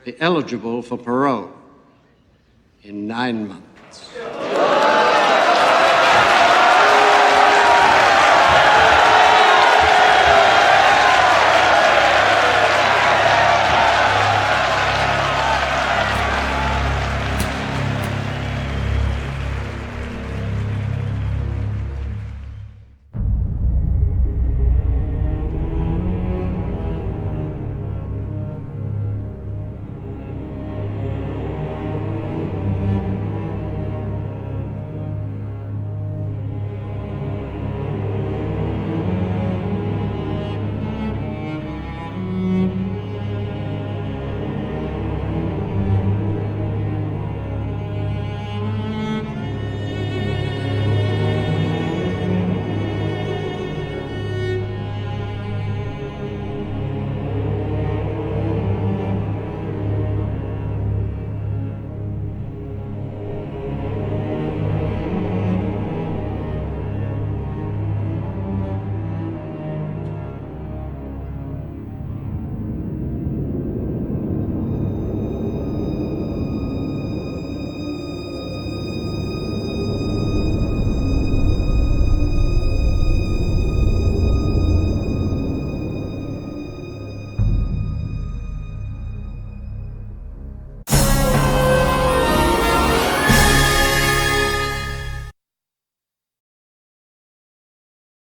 be eligible for parole. in 9 months.